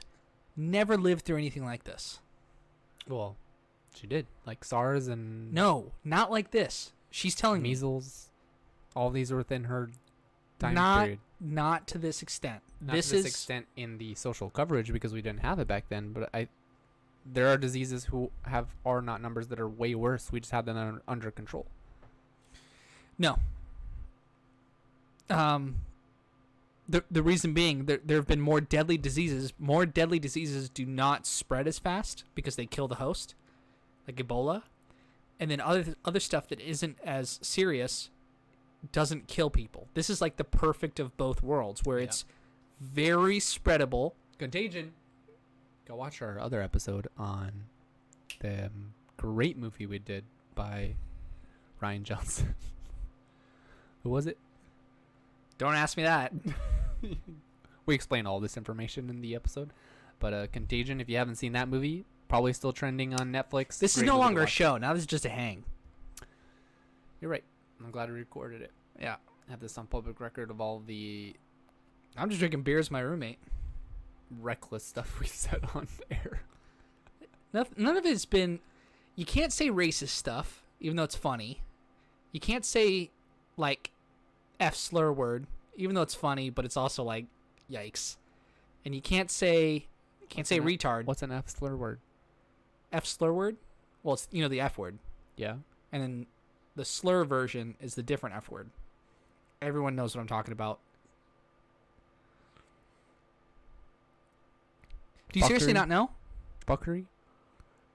never lived through anything like this. Well, she did. Like SARS and No, not like this. She's telling me measles. All these are within her time not period. not to this extent. Not this to this is extent in the social coverage because we didn't have it back then. But there are diseases who have R naught numbers that are way worse. We just have them under control. no. The reason being there have been more deadly diseases. More deadly diseases do not spread as fast because they kill the host, like Ebola, and then other stuff that isn't as serious doesn't kill people. This is like the perfect of both worlds, where it's very spreadable. Contagion. Go watch our other episode on the great movie we did by Rian Johnson. Who was it? Don't ask me that. We explain all this information in the episode. But Contagion, if you haven't seen that movie, probably still trending on Netflix. This is Great no movie to longer a watch. show. Now this is just a hang. You're right. I'm glad we recorded it. Yeah. Have this on public record of all the I'm just drinking beer as my roommate. reckless stuff we said on air. None of it's been... You can't say racist stuff, even though it's funny. You can't say, like, F slur word, even though it's funny, but it's also like, yikes. And you can't say... retard. What's an F slur word? F slur word? Well, it's, the F word. Yeah. And then the slur version is the different F word. Everyone knows what I'm talking about. Do you seriously not know? Buckery?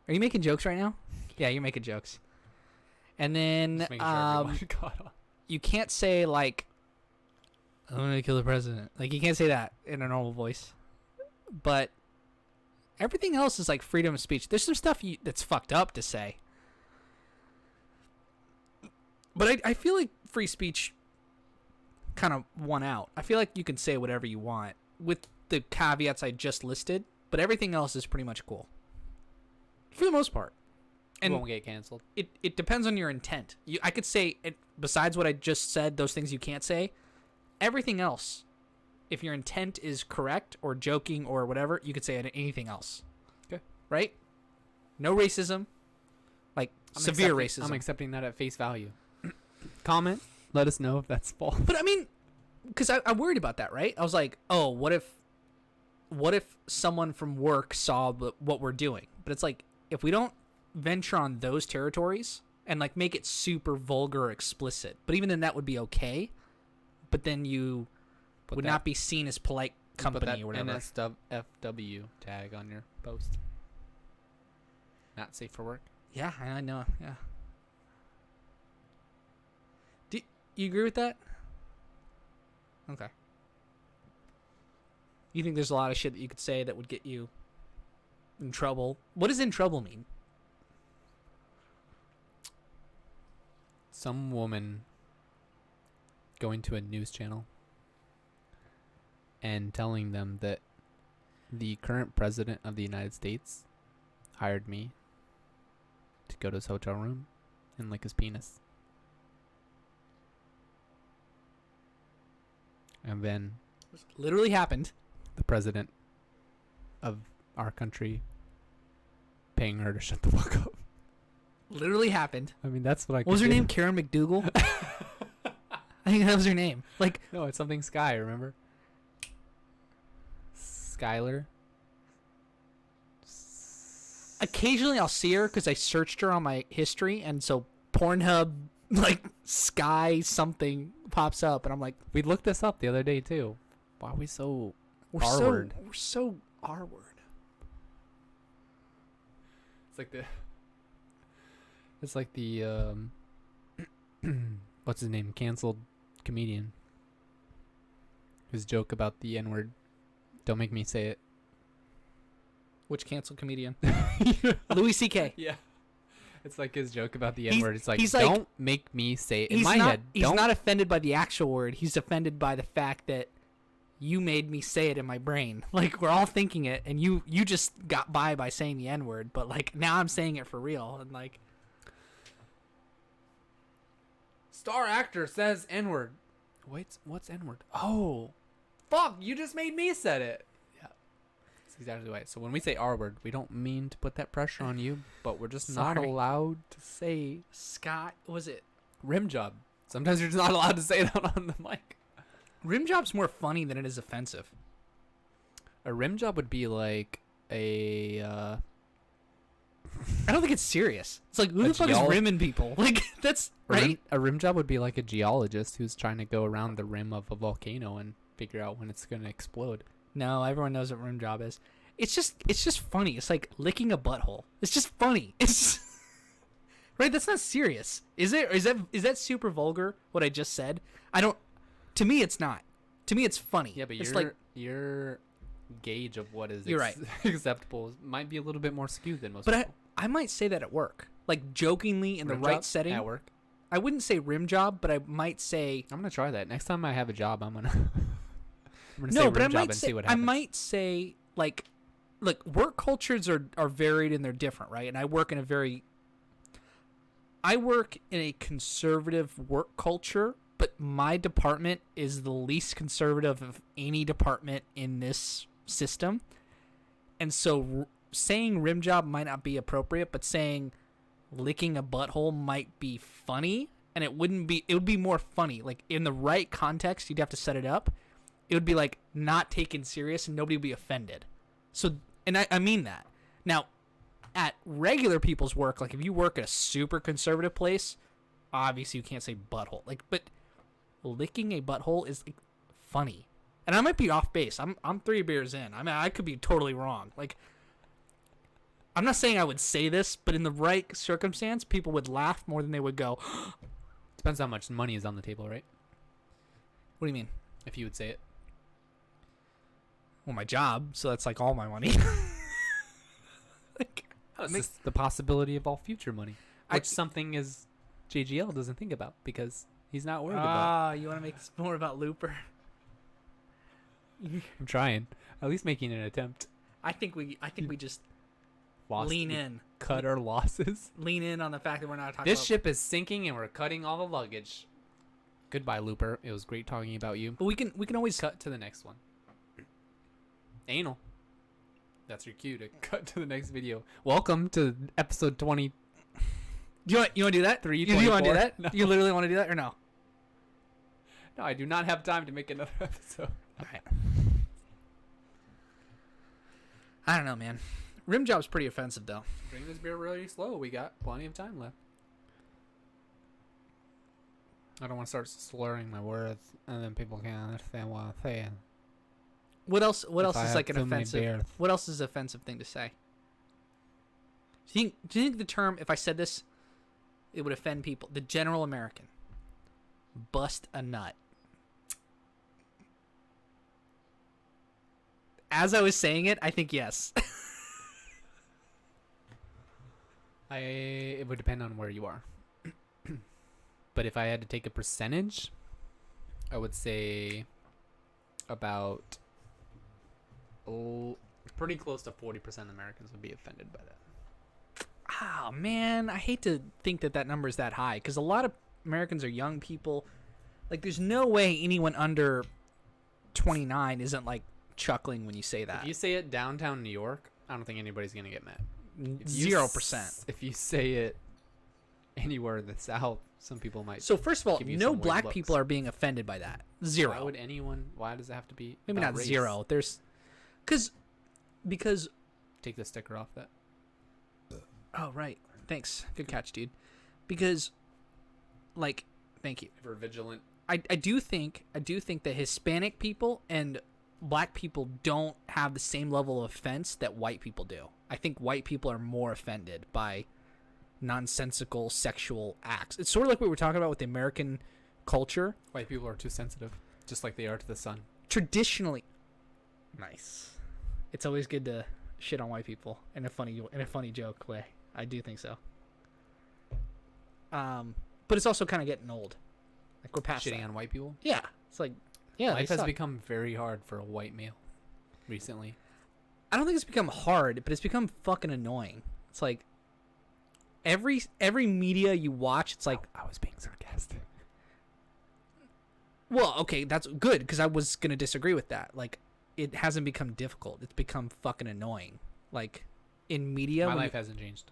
Are you making jokes right now? Yeah, you're making jokes. And then Just making sure everyone caught on. you can't say, like, I'm going to kill the president. Like, you can't say that in a normal voice. But everything else is, like, freedom of speech. There's some stuff that's fucked up to say. But I feel like free speech kind of won out. I feel like you can say whatever you want with the caveats I just listed, but everything else is pretty much cool. For the most part. And And won't get canceled. it depends on your intent. I could say, besides what I just said, those things you can't say, everything else, if your intent is correct or joking or whatever, you could say anything else. Okay. Right? No racism. Like, severe racism. I'm accepting that at face value. Comment. Let us know if that's false. But I mean, because I worried about that, right? I was like, oh, what if someone from work saw what we're doing? But it's like, if we don't venture on those territories and like make it super vulgar or explicit, but even then that would be okay. But then you would not be seen as polite company or whatever. NSFW tag on your post. Not safe for work. Yeah, I know. Yeah. Do you agree with that? Okay. You think there's a lot of shit that you could say that would get you in trouble? What does in trouble mean? Some woman going to a news channel and telling them that the current president of the United States hired me to go to his hotel room and lick his penis. And then Literally happened. the president of our country paying her to shut the fuck up. Literally happened. I mean, that's what I What was could her do. name? Karen McDougal? I think that was her name. Like, No, it's something Sky, remember? Skylar? occasionally I'll see her because I searched her on my history, and so Pornhub, like, Sky something pops up, and I'm like, We looked this up the other day, too. Why are we so we're R-word? so R-word. It's like the what's his name? Canceled comedian. His joke about the N-word. Don't make me say it. Which canceled comedian? Louis C.K. Yeah. It's like his joke about the He's- N-word. It's like, he's like- don't make me say it. In He's my not, head, he's don't. not offended by the actual word. He's offended by the fact that you made me say it in my brain. Like, we're all thinking it, and you just got by saying the N-word, but, like, now I'm saying it for real, and, like... Star actor says N-word. Wait, what's N-word? Oh. Fuck, you just made me said it. Yeah. That's exactly right. So when we say R-word, we don't mean to put that pressure on you, but we're just not Sorry. allowed to say Scott, was it? rim job. Sometimes you're just not allowed to say that on the mic. Rim job's more funny than it is offensive. A rim job would be like a I don't think it's serious. It's like, who A the fuck is geolo- rimming people? Like, that's right. A rim job would be like a geologist who's trying to go around the rim of a volcano and figure out when it's gonna explode. No, everyone knows what rim job is. It's just funny. It's like licking a butthole. It's just funny. It's right. That's not serious, is it? Or is that super vulgar? What I just said. I don't. To me, it's not. To me, it's funny. Yeah, but it's your gauge of what is You're right. acceptable might be a little bit more skewed than most But people. I might say that at work, like jokingly in Rim the right job setting. at work. I wouldn't say rim job, but I might say I'm gonna try that next time I have a job. I'm gonna. I'm gonna no. say But I rim job might and say see what I happens. might say like, look, work cultures are varied and they're different, right? And I work in a conservative work culture, but my department is the least conservative of any department in this system. And so saying rim job might not be appropriate, but saying licking a butthole might be funny. And it would be more funny. Like in the right context, you'd have to set it up. It would be like not taken serious and nobody would be offended. So, and I mean that. Now, at regular people's work, like if you work at a super conservative place, obviously you can't say butthole. Like, but licking a butthole is like funny. And I might be off base. I'm 3 beers in. I mean, I could be totally wrong. Like, I'm not saying I would say this, but in the right circumstance, people would laugh more than they would go. Depends how much money is on the table, right? What do you mean? If you would say it. Well, my job, so that's like all my money. Like, It's just the possibility of all future money, I- which something is JGL doesn't think about because he's not worried about. you want to make this more about Looper? I'm trying, at least making an attempt. I think we just Lost, lean we in. cut our losses. Lean in on the fact that we're not talking This about... ship is sinking, and we're cutting all the luggage. Goodbye, Looper. It was great talking about you. But we can always... Cut to the next one. Anal. That's your cue to cut to the next video. Welcome to episode 20. You want to do that? 3, You want to do 24? that? No. You literally want to do that or no? No, I do not have time to make another episode. All right. I don't know, man. Rim job's pretty offensive, though. Bring this beer really slow. We got plenty of time left. I don't want to start slurring my words, and then people can't understand what I'm saying. What else? What If else I is have like an too many offensive? beers. What else is an offensive thing to say? Do you think the term, if I said this, it would offend people? The general American. Bust a nut. As I was saying it, I think yes. It would depend on where you are. But if I had to take a percentage, I would say about pretty close to 40% of Americans would be offended by that. Oh, man. I hate to think that number is that high because a lot of Americans are young people. Like, there's no way anyone under 29 isn't, like, chuckling when you say that. If you say it downtown New York, I don't think anybody's going to get mad. 0%. If you say it anywhere in the South, some people might. So, first of all, give you no some weird black looks. people are being offended by that. 0. Why would anyone? Why does it have to be? Maybe about not race? 0. There's... Because... Take the sticker off that. Oh, right. Thanks. Good catch, dude. Because, like... Thank you. If we're vigilant. I do think that Hispanic people and black people don't have the same level of offense that white people do. I think white people are more offended by nonsensical sexual acts. It's sort of like what we were talking about with the American culture. White people are too sensitive, just like they are to the sun. Traditionally, nice. It's always good to shit on white people in a funny joke way. I do think so. But it's also kind of getting old. Like we're past Shitting that. on white people. Yeah, it's like yeah. Life they has suck. become very hard for a white male recently. I don't think it's become hard, but it's become fucking annoying. It's like every media you watch, it's like I was being sarcastic. well, okay, that's good because I was gonna disagree with that. Like, it hasn't become difficult; it's become fucking annoying. Like in media, My life hasn't changed.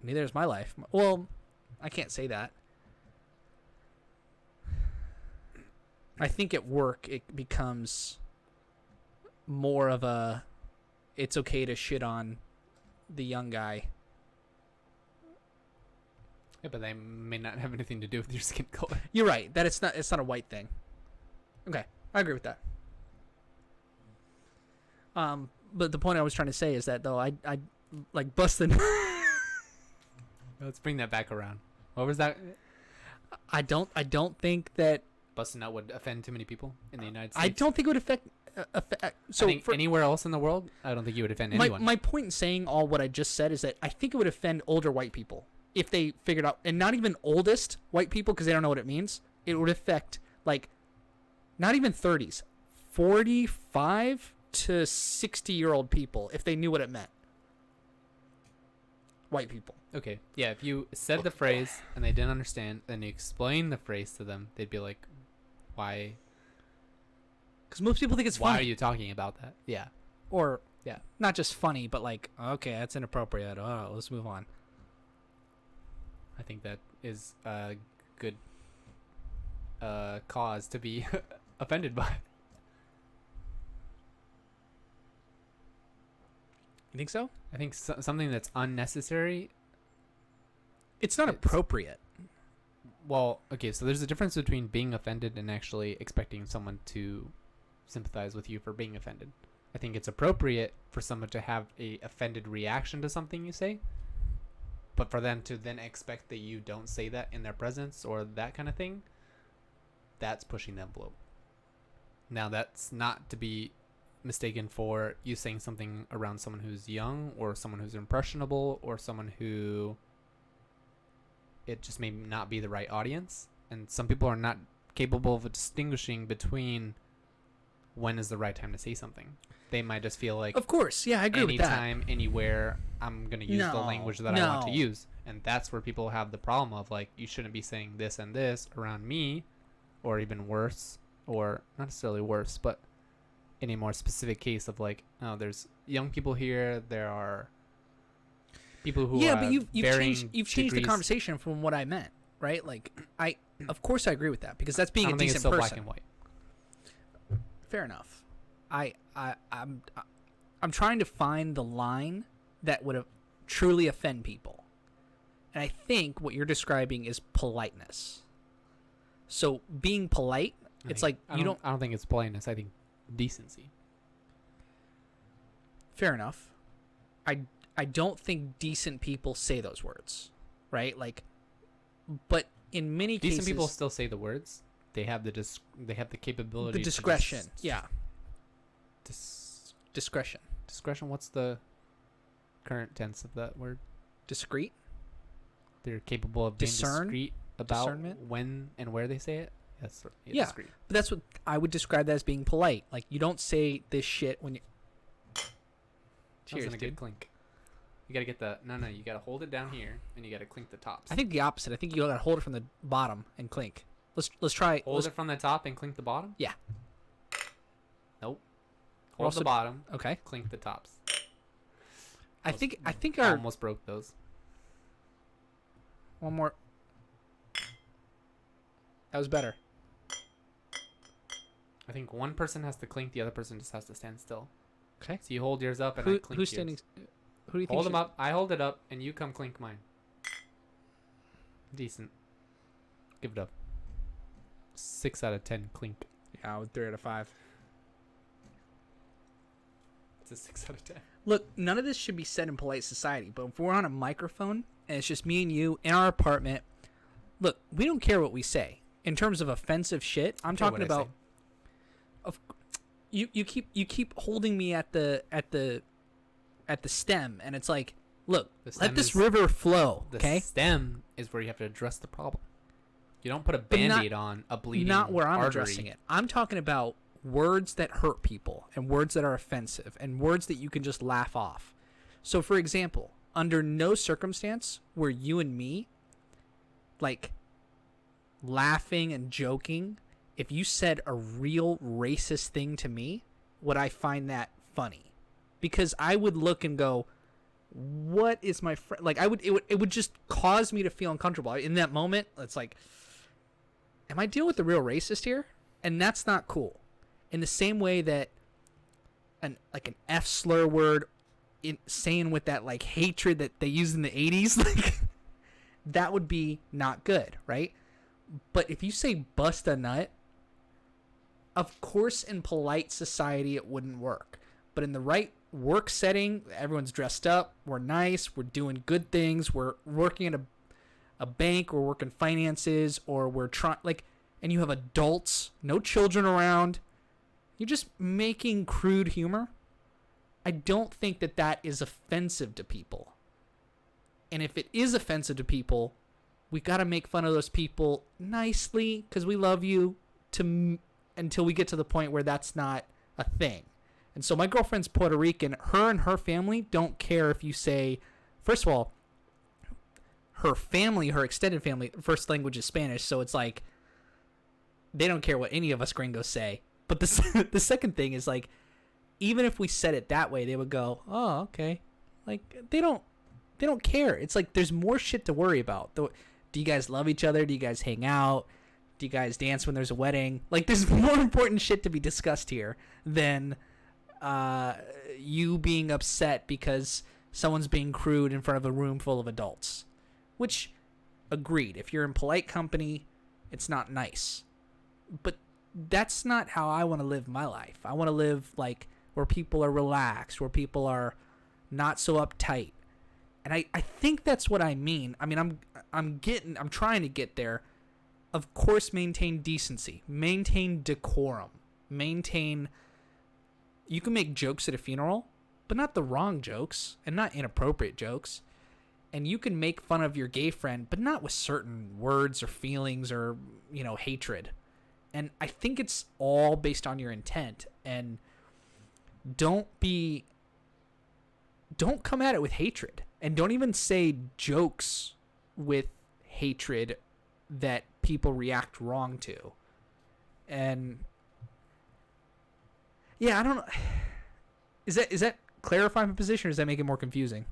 neither is my life. Well, I can't say that. I think at work it becomes more of a it's okay to shit on the young guy. Yeah, but they may not have anything to do with your skin color. You're right that it's not a white thing. Okay, I agree with that. But the point I was trying to say is that though I like busting. Let's bring that back around. What was that? I don't think that Busting out would offend too many people in the United States. I don't think it would affect. So I think anywhere else in the world, I don't think you would offend anyone. My point in saying all what I just said is that I think it would offend older white people if they figured out, and not even oldest white people because they don't know what it means. It would affect like not even 30s, 45 to 60-year-old people if they knew what it meant. White people. Okay, yeah, if you said the phrase and they didn't understand, then you explained the phrase to them, they'd be like, why? Because most people think it's Why funny. are you talking about that? Yeah. Or, yeah, not just funny, but like, okay, that's inappropriate. Oh, let's move on. I think that is a good cause to be offended by. You think so? I think something that's unnecessary. It's not appropriate. Well, okay, so there's a difference between being offended and actually expecting someone to sympathize with you for being offended. I think it's appropriate for someone to have a offended reaction to something you say, but for them to then expect that you don't say that in their presence or that kind of thing, that's pushing the envelope. Now, that's not to be mistaken for you saying something around someone who's young or someone who's impressionable or someone who it just may not be the right audience, and some people are not capable of distinguishing between when is the right time to say something. They might just feel like, of course, yeah, I agree with that. Anytime, anywhere, I'm going to use the language that I want to use. And that's where people have the problem of like, you shouldn't be saying this and this around me, or even worse, or not necessarily worse, but in a more specific case of like, oh, there's young people here, there are people who yeah, are but you've changed the degrees. conversation from what I meant, right? Like, of course I agree with that because that's being I a don't think decent it's so person. black and white. Fair enough. I'm trying to find the line that would truly offend people, and I think what you're describing is politeness. So being polite, it's like you don't. I don't think it's politeness. I think decency. Fair enough. I don't think decent people say those words, right? Like, but in many cases, Decent people still say the words. They have the they have the capability. the discretion, yeah. Discretion. Discretion. What's the current tense of that word? Discreet. They're capable of being discreet about discernment? when and where they say it. Yes. Yeah. Discreet. But that's what I would describe that as being polite. Like, you don't say this shit when you. Cheers, Cheers, a dude. good clink. You gotta get the no. You gotta hold it down here, and you gotta clink the tops. I think the opposite. I think you gotta hold it from the bottom and clink. Let's try. Hold it from the top and clink the bottom. Yeah. Nope. Hold the bottom. Okay. Clink the tops. I think I our almost broke those. one more. That was better. I think one person has to clink, the other person just has to stand still. Okay. So you hold yours up and I clink Who's yours. standing? Who do you think? Hold them up. I hold it up and you come clink mine. Decent. Give it up. 6 out of 10 clink. Yeah, with 3 out of 5. It's a 6 out of 10. Look, none of this should be said in polite society, but if we're on a microphone and it's just me and you in our apartment, look, we don't care what we say in terms of offensive shit. I'm talking about. You keep holding me at the stem, and it's like, look, let this river flow. Okay. The stem is where you have to address the problem. You don't put a Band-Aid on a bleeding Not where I'm artery. addressing it. I'm talking about words that hurt people and words that are offensive and words that you can just laugh off. So, for example, under no circumstance were you and me, like, laughing and joking. If you said a real racist thing to me, would I find that funny? Because I would look and go, what is my friend? Like, it would just cause me to feel uncomfortable. In that moment, it's like, am I dealing with the real racist here? And that's not cool. In the same way that an F slur word saying with that like hatred that they used in the 80s, like that would be not good, right? But if you say bust a nut, of course, in polite society, it wouldn't work. But in the right work setting, everyone's dressed up. We're nice. We're doing good things. We're working at a bank. We're working finances, or we're trying and you have adults, no children around. You're just making crude humor. I don't think that is offensive to people. And if it is offensive to people, we got to make fun of those people nicely because we love you until we get to the point where that's not a thing. And so my girlfriend's Puerto Rican. Her and her family don't care if you say, first of all, her family, her extended family, first language is Spanish. So it's like, they don't care what any of us gringos say. But the second thing is like, even if we said it that way, they would go, oh, okay. Like, they don't care. It's like, there's more shit to worry about. Do you guys love each other? Do you guys hang out? Do you guys dance when there's a wedding? Like, there's more important shit to be discussed here than you being upset because someone's being crude in front of a room full of adults. Which, agreed. If you're in polite company, it's not nice. But that's not how I want to live my life. I want to live like where people are relaxed, where people are not so uptight. And I think that's what I mean. I mean, I'm trying to get there. Of course, maintain decency, maintain decorum, you can make jokes at a funeral, but not the wrong jokes and not inappropriate jokes. And you can make fun of your gay friend, but not with certain words or feelings or, hatred. And I think it's all based on your intent. And don't come at it with hatred. And don't even say jokes with hatred that people react wrong to. And yeah, I don't know. Is that clarifying my position, or does that make it more confusing?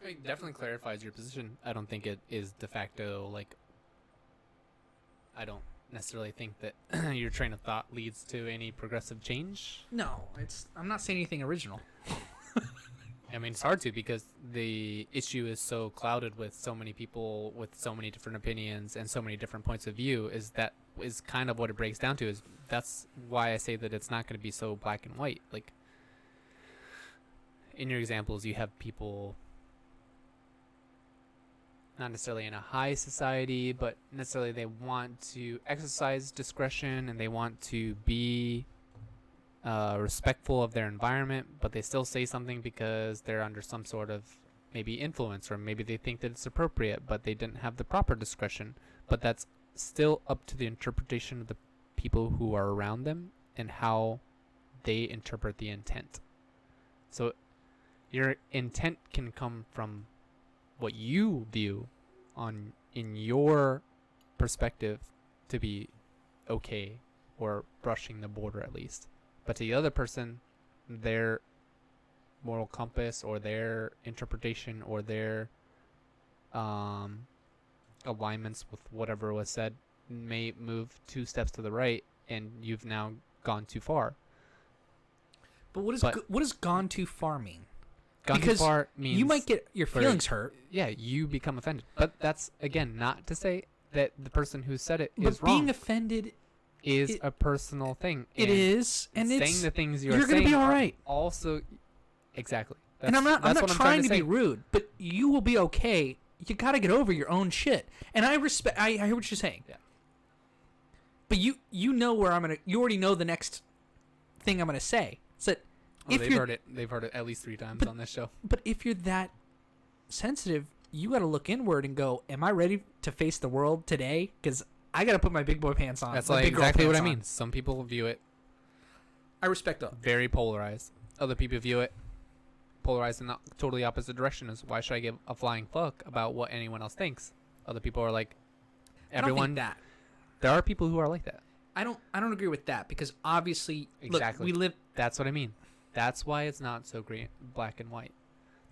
It definitely clarifies your position. I don't think it is de facto, I don't necessarily think that your train of thought leads to any progressive change. No, I'm not saying anything original. I mean, it's hard to, because the issue is so clouded with so many people with so many different opinions and so many different points of view. Is kind of what it breaks down to. That's why I say that it's not going to be so black and white. Like, in your examples, you have people not necessarily in a high society, but necessarily they want to exercise discretion and they want to be respectful of their environment, but they still say something because they're under some sort of maybe influence, or maybe they think that it's appropriate, but they didn't have the proper discretion. But that's still up to the interpretation of the people who are around them and how they interpret the intent. So your intent can come from what you view in your perspective to be okay, or brushing the border at least. But to the other person, their moral compass or their interpretation or their alignments with whatever was said may move 2 steps to the right, and you've now gone too far. But what does gone too far mean? Gone because too far means you might get your feelings hurt. Yeah, you become offended. But that's, again, not to say that the person who said it is but wrong. Being offended is a personal thing. It is, and saying it's the things you're going to be all right. Also, exactly. And I'm not trying to be rude, but you will be okay. You got to get over your own shit. And I respect. I hear what you're saying. Yeah. But you know where I'm gonna. You already know the next thing I'm gonna say. It's that they've heard it. They've heard it at least 3 times on this show. But if you're that sensitive, you got to look inward and go, "Am I ready to face the world today?" Because I got to put my big boy pants on. That's like exactly what I mean. Some people view it. I respect that. Very polarized. Other people view it polarized in the totally opposite direction. Is why should I give a flying fuck about what anyone else thinks? Other people are like, everyone. I don't think that. There are people who are like that. I don't agree with that, because obviously, exactly. Look, we live. That's what I mean. That's why it's not so black and white.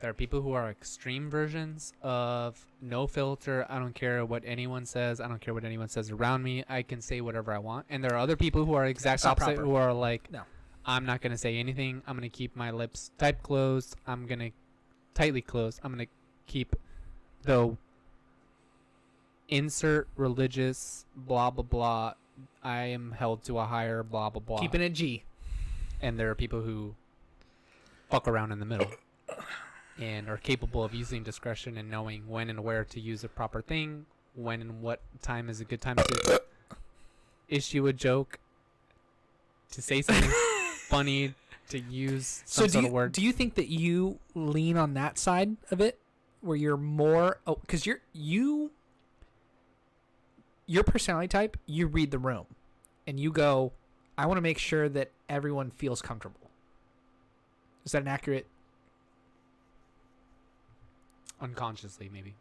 There are people who are extreme versions of no filter. I don't care what anyone says. I don't care what anyone says around me. I can say whatever I want. And there are other people who are exact opposite, who are like, no, I'm not going to say anything. I'm going to keep my lips tight closed. I'm going to tightly closed. I'm going to keep the insert religious blah, blah, blah I am held to a higher blah blah blah. Keeping it G. And there are people who fuck around in the middle and are capable of using discretion and knowing when and where to use a proper thing, when and what time is a good time to issue a joke, to say something funny, to use some sort of word. Do you think that you lean on that side of it, where you're more? Oh, because your personality type, you read the room, and you go, I want to make sure that everyone feels comfortable. Is that an accurate? Unconsciously, maybe.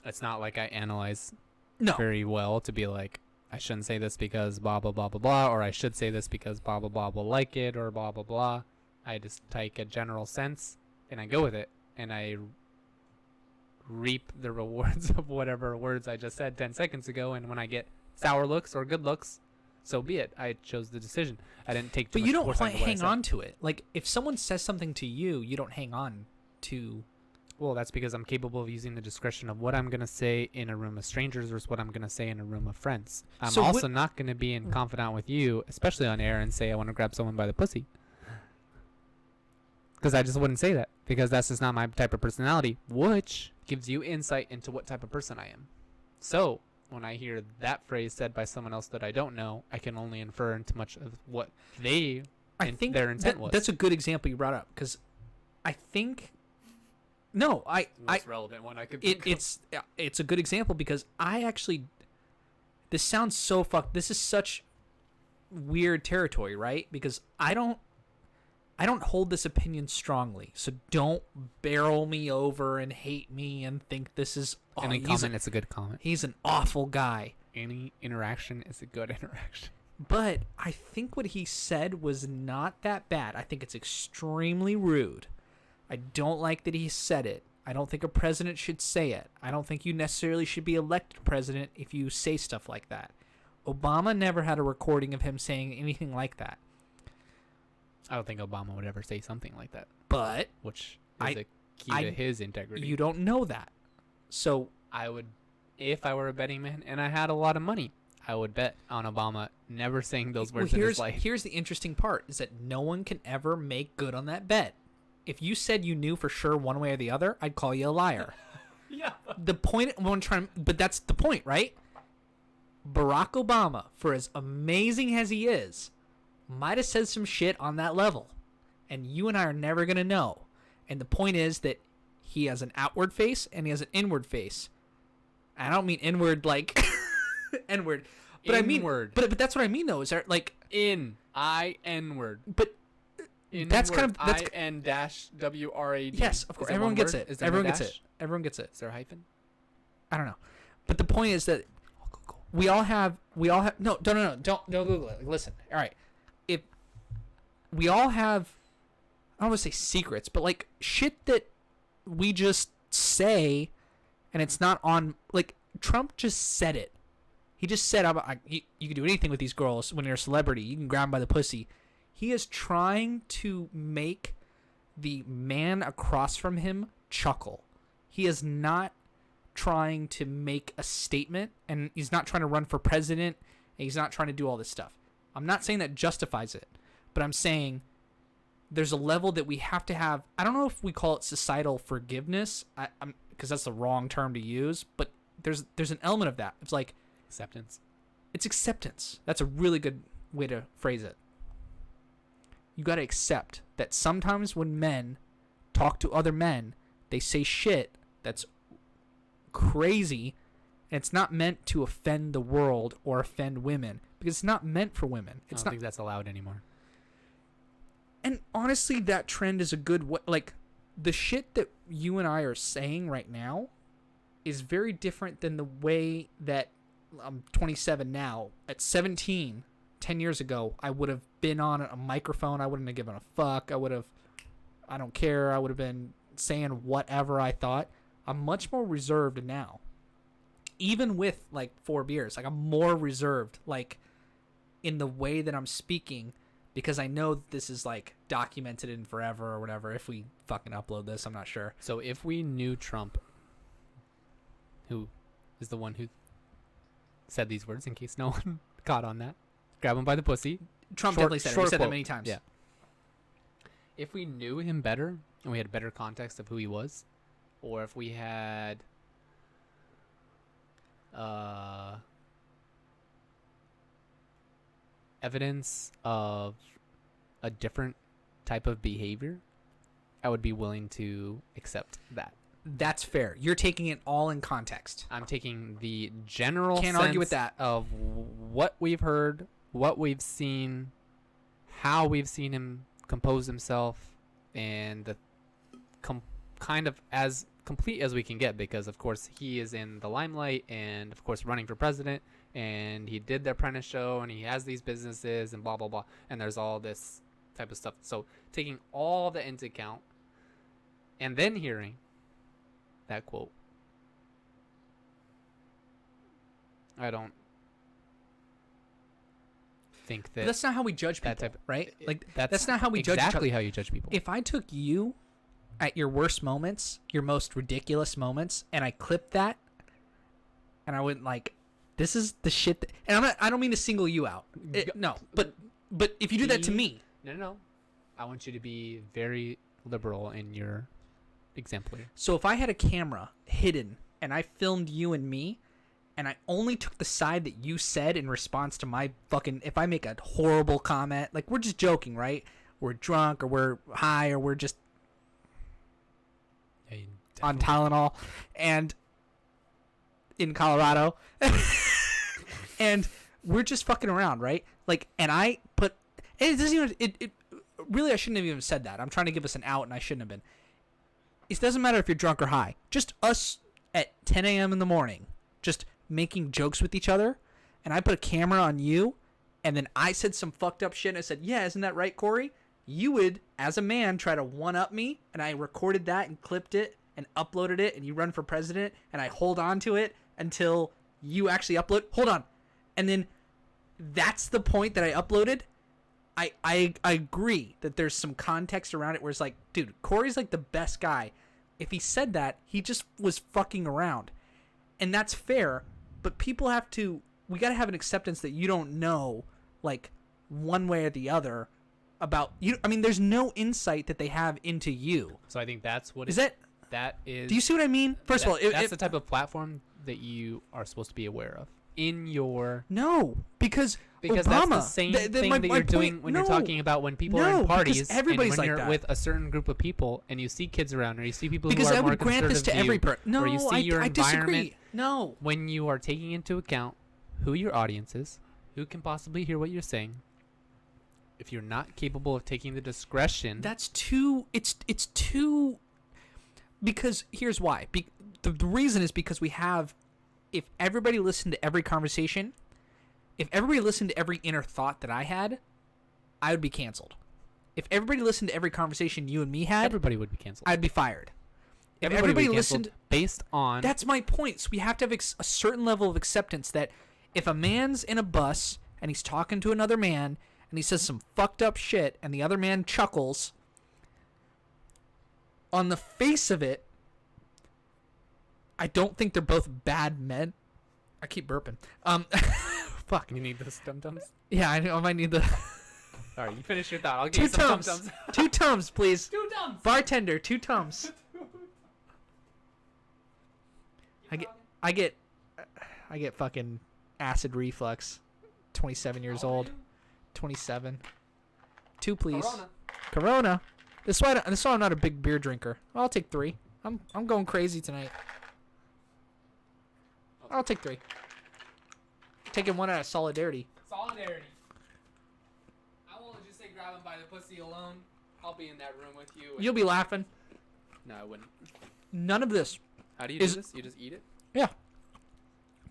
It's not like I analyze No. very well to be like, I shouldn't say this because blah, blah, blah, blah, blah, or I should say this because blah, blah, blah will like it, or blah, blah, blah. I just take a general sense, and I go with it, and I reap the rewards of whatever words I just said 10 seconds ago, and when I get sour looks or good looks, so be it. I chose the decision. I didn't take too But much you don't foresight into what I hang said. on to it. Like, if someone says something to you, you don't hang on to... Well, that's because I'm capable of using the discretion of what I'm going to say in a room of strangers versus what I'm going to say in a room of friends. I'm So also not going to be in confidant with you, especially on air, and say I want to grab someone by the pussy. Because I just wouldn't say that. Because that's just not my type of personality, which gives you insight into what type of person I am. So, when I hear that phrase said by someone else that I don't know, I can only infer into much of what their intent was. That's a good example you brought up, because I think... No, the most relevant one I could think of. It's a good example, because I actually... This sounds so fucked. This is such weird territory, right? Because I don't hold this opinion strongly, so don't barrel me over and hate me and think this is... Any comment, it's a good comment. He's an awful guy. Any interaction is a good interaction. But I think what he said was not that bad. I think it's extremely rude. I don't like that he said it. I don't think a president should say it. I don't think you necessarily should be elected president if you say stuff like that. Obama never had a recording of him saying anything like that. I don't think Obama would ever say something like that. But which is a key to his integrity. You don't know that. So I would, if I were a betting man and I had a lot of money, I would bet on Obama never saying those words in his life. Here's the interesting part, is that no one can ever make good on that bet. If you said you knew for sure one way or the other, I'd call you a liar. Yeah. The point but that's the point, right? Barack Obama, for as amazing as he is, might have said some shit on that level. And you and I are never going to know. And the point is that he has an outward face and he has an inward face. I don't mean inward like N-word. But Inward. I mean, but that's what I mean though. Is there like N-word? But that's kind of N-WRAD. Yes, of course. Everyone gets it. Everyone gets it. Everyone gets it. Is there a hyphen? I don't know. But the point is that we all have no, don't Google it. Listen. All right. If we all have, I don't want to say secrets, but like shit that we just say and it's not on, like Trump just said it. He just said, you can do anything with these girls when you're a celebrity. You can grab them by the pussy. He is trying to make the man across from him chuckle. He is not trying to make a statement, and he's not trying to run for president, and he's not trying to do all this stuff. I'm not saying that justifies it, but I'm saying there's a level that we have to have. I don't know if we call it societal forgiveness, because that's the wrong term to use, but there's an element of that. It's like acceptance. It's acceptance. That's a really good way to phrase it. You got to accept that sometimes when men talk to other men, they say shit that's crazy, and it's not meant to offend the world or offend women, because it's not meant for women. I don't think that's allowed anymore. And honestly, that trend is a good way. Like, the shit that you and I are saying right now is very different than the way that I'm 27 now. At 17, 10 years ago, I would have been on a microphone. I wouldn't have given a fuck. I don't care. I would have been saying whatever I thought. I'm much more reserved now. Even with like 4 beers, like I'm more reserved, like in the way that I'm speaking, because I know that this is like documented in forever or whatever. If we fucking upload this, I'm not sure. So if we knew Trump, who is the one who said these words in case no one caught on that. Grab him by the pussy. Trump Short- definitely said it. He short said that quote. many times. Yeah. If we knew him better and we had better context of who he was, or if we had evidence of a different type of behavior, I would be willing to accept that. That's fair. You're taking it all in context. I'm taking the general Can't sense argue with that. of what we've heard, what we've seen, how we've seen him compose himself, and the kind of as complete as we can get, because of course he is in the limelight and of course running for president, and he did the Apprentice show and he has these businesses and blah blah blah, and there's all this type of stuff. So taking all that into account and then hearing that quote, I don't think that But that's not how we judge that people, type- right? Like that's that's not how we judge each exactly other. how you judge people. If I took you at your worst moments, your most ridiculous moments, and I clipped that, and I went like, "This is the shit," and I don't mean to single you out. No, but if you do that to me, No. I want you to be very liberal in your exemplary. so if I had a camera hidden and I filmed you and me, and I only took the side that you said in response to my fucking, if I make a horrible comment, like we're just joking, right? We're drunk or we're high or we're just Yeah, you on definitely- Tylenol and in Colorado and we're just fucking around, right? Like, and I put, and it doesn't even, it really, I shouldn't have even said that. I'm trying to give us an out and I shouldn't have been. It doesn't matter if you're drunk or high. Just us at 10 a.m. in the morning, just making jokes with each other, and I put a camera on you, and then I said some fucked up shit, and I said, yeah, isn't that right, Corey? You would, as a man, try to one-up me, and I recorded that and clipped it and uploaded it, and you run for president, and I hold on to it until you actually upload. Hold on. And then that's the point that I uploaded. I agree that there's some context around it where it's like, dude, Corey's like the best guy. If he said that, he just was fucking around. And that's fair, but people have to, we got to have an acceptance that you don't know, like, one way or the other about you. I mean, there's no insight that they have into you. So I think that's what Is that, that is. do you see what I mean? First of all, that's the type of platform that you are supposed to be aware of in your. no, because Because Obama, that's the same thing that you're doing when you're talking about when people are No, in because parties everybody's and when like you're that. with a certain group of people and you see kids around or you see people because who are I more would grant this to conservative every you, person. No, or you see your I environment, disagree. No, when you are taking into account who your audience is, who can possibly hear what you're saying, if you're not capable of taking the discretion, that's too. It's too. Because here's why. The reason is because we have. If everybody listened to every conversation, if everybody listened to every inner thought that I had, I would be canceled. If everybody listened to every conversation you and me had, everybody would be canceled. I'd be fired. If Everybody would everybody be canceled listened, based on that's my point. So we have to have a certain level of acceptance that if a man's in a bus and he's talking to another man and he says some fucked up shit and the other man chuckles, on the face of it, I don't think they're both bad men. I keep burping. Fuck. you need those dum-dums. Yeah, I know. I might need the All right, you finish your thought. I'll give two you some tums. dum-dums. 2 tums, please. 2 tums. Bartender, 2 tums. I get fucking acid reflux. 27 years old. 27. 2, please. Corona. This is why I'm not a big beer drinker. I'll take 3. I'm going crazy tonight. I'll take 3. Taking 1 out of solidarity. Solidarity. I won't just say grab him by the pussy alone. I'll be in that room with you. You'll be laughing. No, I wouldn't. None of this. How do you Is- do this? You just eat it? Yeah.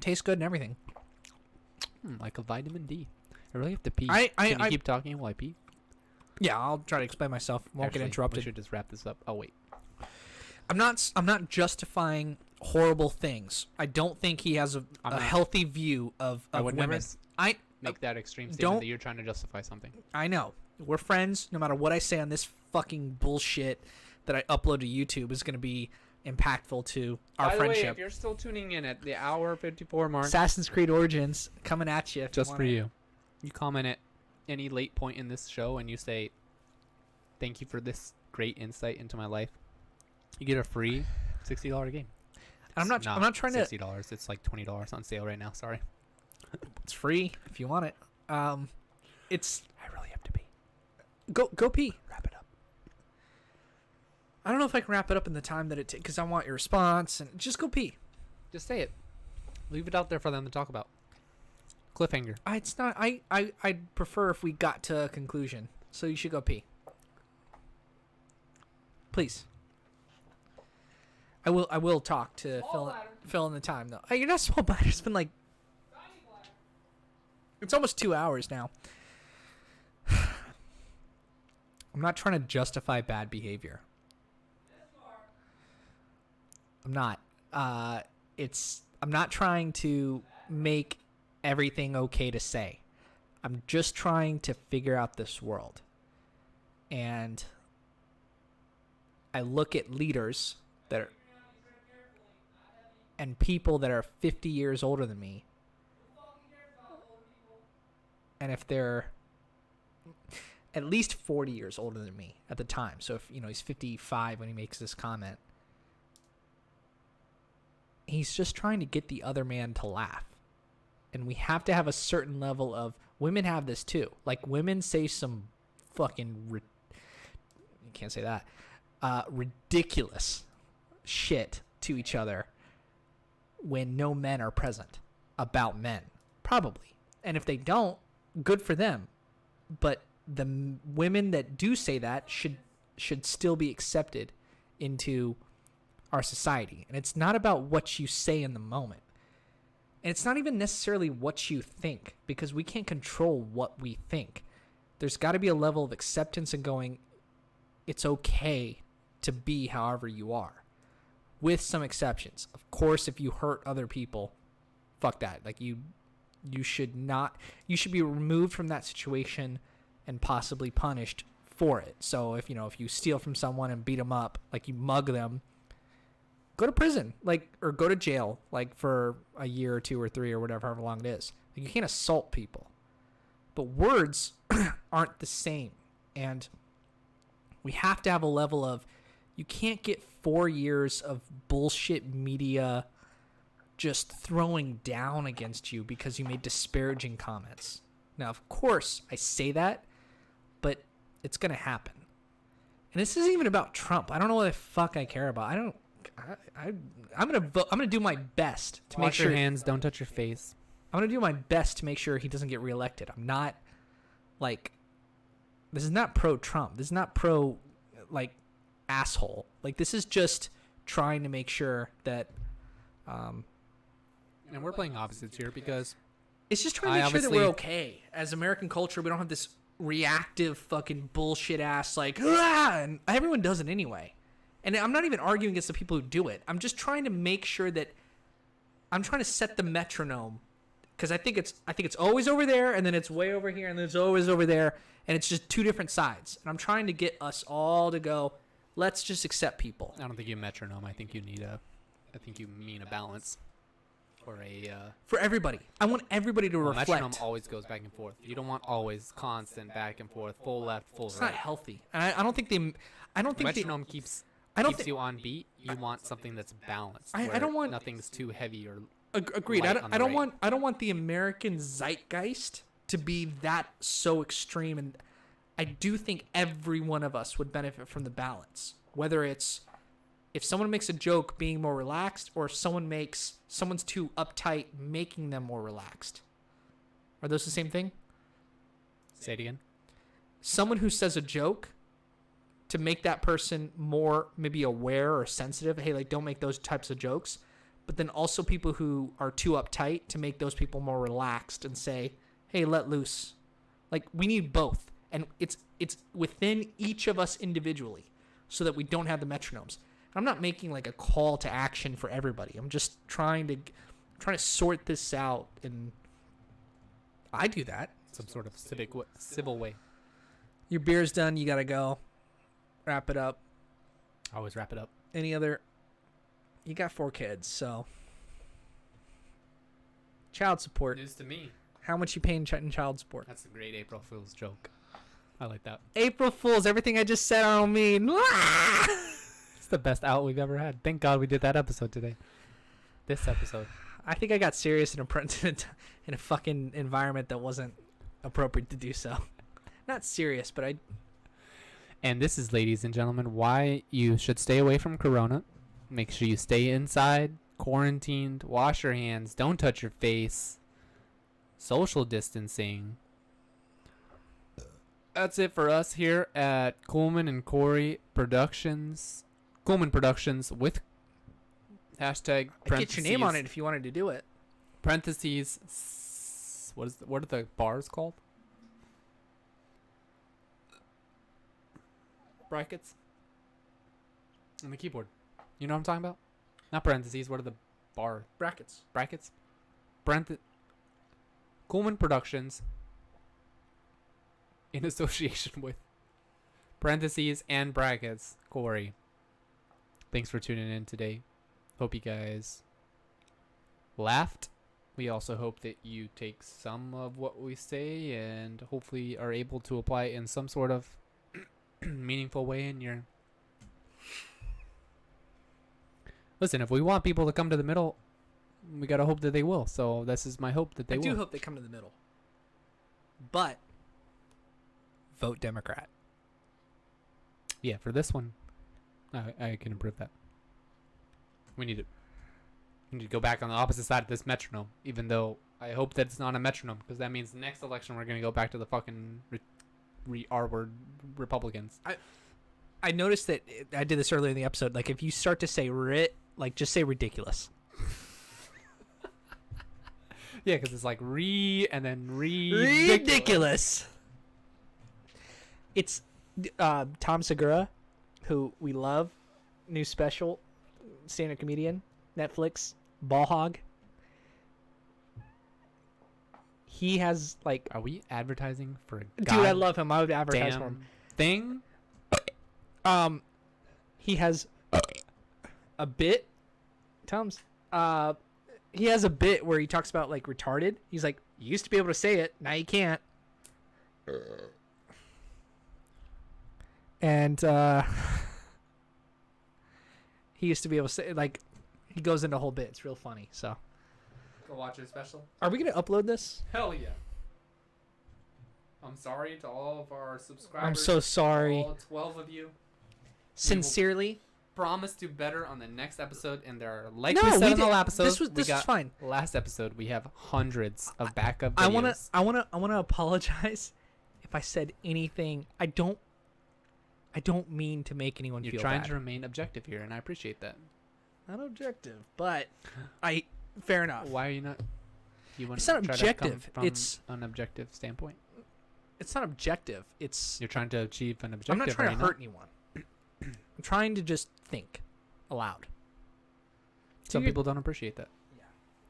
Tastes good and everything. Like a vitamin D. I really have to pee. I Can you keep talking while I pee? Yeah, I'll try to explain myself. Won't Actually, get We interrupted. should just wrap this up. Oh, wait. I'm not justifying horrible things. I don't think he has I'm a not- healthy view of I would women. never I make that extreme don't- statement that you're trying to justify something. I know. We're friends. No matter what I say on this fucking bullshit that I upload to YouTube is going to be impactful to our By the way, friendship. if you're still tuning in at the hour 54 mark, Assassin's Creed Origins coming at you. just for you. You comment at any late point in this show and you say, thank you for this great insight into my life. You get a free $60 game. I'm not trying to. $60. It's like $20 on sale right now. Sorry. It's free if you want it. It's I really have to pee. go pee. Wrap it up. I don't know if I can wrap it up in the time that it takes because I want your response and just go pee. Just say it. Leave it out there for them to talk about. Cliffhanger. It's not. I'd prefer if we got to a conclusion. So you should go pee. Please. I will talk to fill in the time though. Hey, you're not small bladder. It's been like it's almost 2 hours now. I'm not trying to justify bad behavior. I'm not. I'm not trying to make everything okay to say. I'm just trying to figure out this world. And I look at leaders that are and people that are 50 years older than me. And if they're at least 40 years older than me at the time. So if, he's 55 when he makes this comment. He's just trying to get the other man to laugh. And we have to have a certain level of women have this too. Like women say some fucking you can't say that. Ridiculous shit to each other when no men are present about men. Probably. And if they don't, good for them. But the women that do say that should still be accepted into our society. And it's not about what you say in the moment. And it's not even necessarily what you think, because we can't control what we think. There's got to be a level of acceptance and going, it's okay to be however you are, with some exceptions. Of course, if you hurt other people, fuck that. Like you should not, you should be removed from that situation and possibly punished for it. So if you steal from someone and beat them up, like you mug them, go to prison, or go to jail, for a year or 2 or 3 or whatever, however long it is. Like, you can't assault people. But words aren't the same. And we have to have a level of, you can't get 4 years of bullshit media just throwing down against you because you made disparaging comments. Now, of course, I say that, but it's going to happen. And this isn't even about Trump. I don't know what the fuck I care about. I'm gonna do my best to make sure. Wash your hands. Don't touch your face. I'm gonna do my best to make sure he doesn't get reelected. I'm not this is not pro Trump. This is not pro asshole. This is just trying to make sure that. And we're playing opposites here because it's just trying to make sure that we're okay as American culture. We don't have this reactive fucking bullshit ass and everyone does it anyway. And I'm not even arguing against the people who do it. I'm just trying to make sure that I'm trying to set the metronome, because I think it's always over there, and then it's way over here, and then it's always over there, and it's just two different sides. And I'm trying to get us all to go, let's just accept people. I don't think you metronome. I think you mean a balance. For everybody. I want everybody to reflect. Metronome always goes back and forth. You don't want always constant back and forth, full left, full right. It's not healthy. And I don't think metronome keeps you on beat. You want something that's balanced. I don't want nothing's too heavy or agreed. I don't want the American zeitgeist to be that so extreme, and I do think every one of us would benefit from the balance. Whether it's if someone makes a joke, being more relaxed, or if someone's too uptight, making them more relaxed. Are those the same thing? Say it again. Someone who says a joke to make that person more maybe aware or sensitive. Hey, don't make those types of jokes. But then also people who are too uptight to make those people more relaxed and say, hey, let loose. We need both. And it's within each of us individually so that we don't have the metronomes. I'm not making a call to action for everybody. I'm just trying to sort this out, and I do that. Some sort of civil way. Your beer's done. You gotta go. Wrap it up. Always wrap it up. Any other You got 4 kids, so child support. News to me. How much you paying in child support? That's a great April Fool's joke. I like that. April Fools. Everything I just said I don't mean. It's the best out we've ever had. Thank God we did that episode today. This episode. I think I got serious in a fucking environment that wasn't appropriate to do so. Not serious, but I. And this is, ladies and gentlemen, why you should stay away from Corona. Make sure you stay inside, quarantined, wash your hands, don't touch your face, social distancing. That's it for us here at Kuhlman and Corey Productions. Kuhlman Productions with hashtag I'd get your name on it if you wanted to do it. Parentheses. What are the bars called? Brackets on the keyboard. You know what I'm talking about? Not parentheses. What are the Brackets. brackets? Kuhlman Productions in association with parentheses and brackets. Corey. Thanks for tuning in today. Hope you guys laughed. We also hope that you take some of what we say and hopefully are able to apply it in some sort of meaningful way in your... Listen, if we want people to come to the middle, we gotta hope that they will. So this is my hope that they will. I do hope they come to the middle. But vote Democrat. Yeah, for this one, I can improve that. We need to go back on the opposite side of this metronome, even though I hope that it's not a metronome, because that means the next election we're gonna go back to the fucking R-word Republicans. I noticed that I did this earlier in the episode. Like, if you start to say "rit," like, just say ridiculous. Yeah, because it's like and then ridiculous. It's Tom Segura, who we love, new special, stand-up comedian, Netflix, Ball Hog. He has, like... Are we advertising for a Dude, I love him. I would advertise for him. Thing? He has a bit... Tom's... he has a bit where he talks about, like, retarded. He's like, you used to be able to say it. Now you can't. And, he used to be able to say, like, he goes into a whole bit. It's real funny, so. Go watch your special. Are we going to upload this? Hell yeah. I'm sorry to all of our subscribers. I'm so sorry. All 12 of you. Sincerely. Promise to better on the next episode, and there are, like we said in the last episode, this was fine. Last episode we have hundreds of backup I videos. wanna apologize if I said anything. I don't mean to make anyone feel bad. You're trying to remain objective here, and I appreciate that. Not objective, but fair enough. Why are you not? You want It's not to objective. From It's an objective standpoint. It's not objective. It's You're trying to achieve an objective. I'm not trying to hurt anyone. I'm trying to just think aloud. Some people don't appreciate that. Yeah.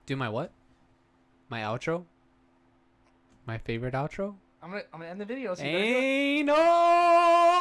Do my what? My outro? My favorite outro? I'm gonna end the video. So Ain't no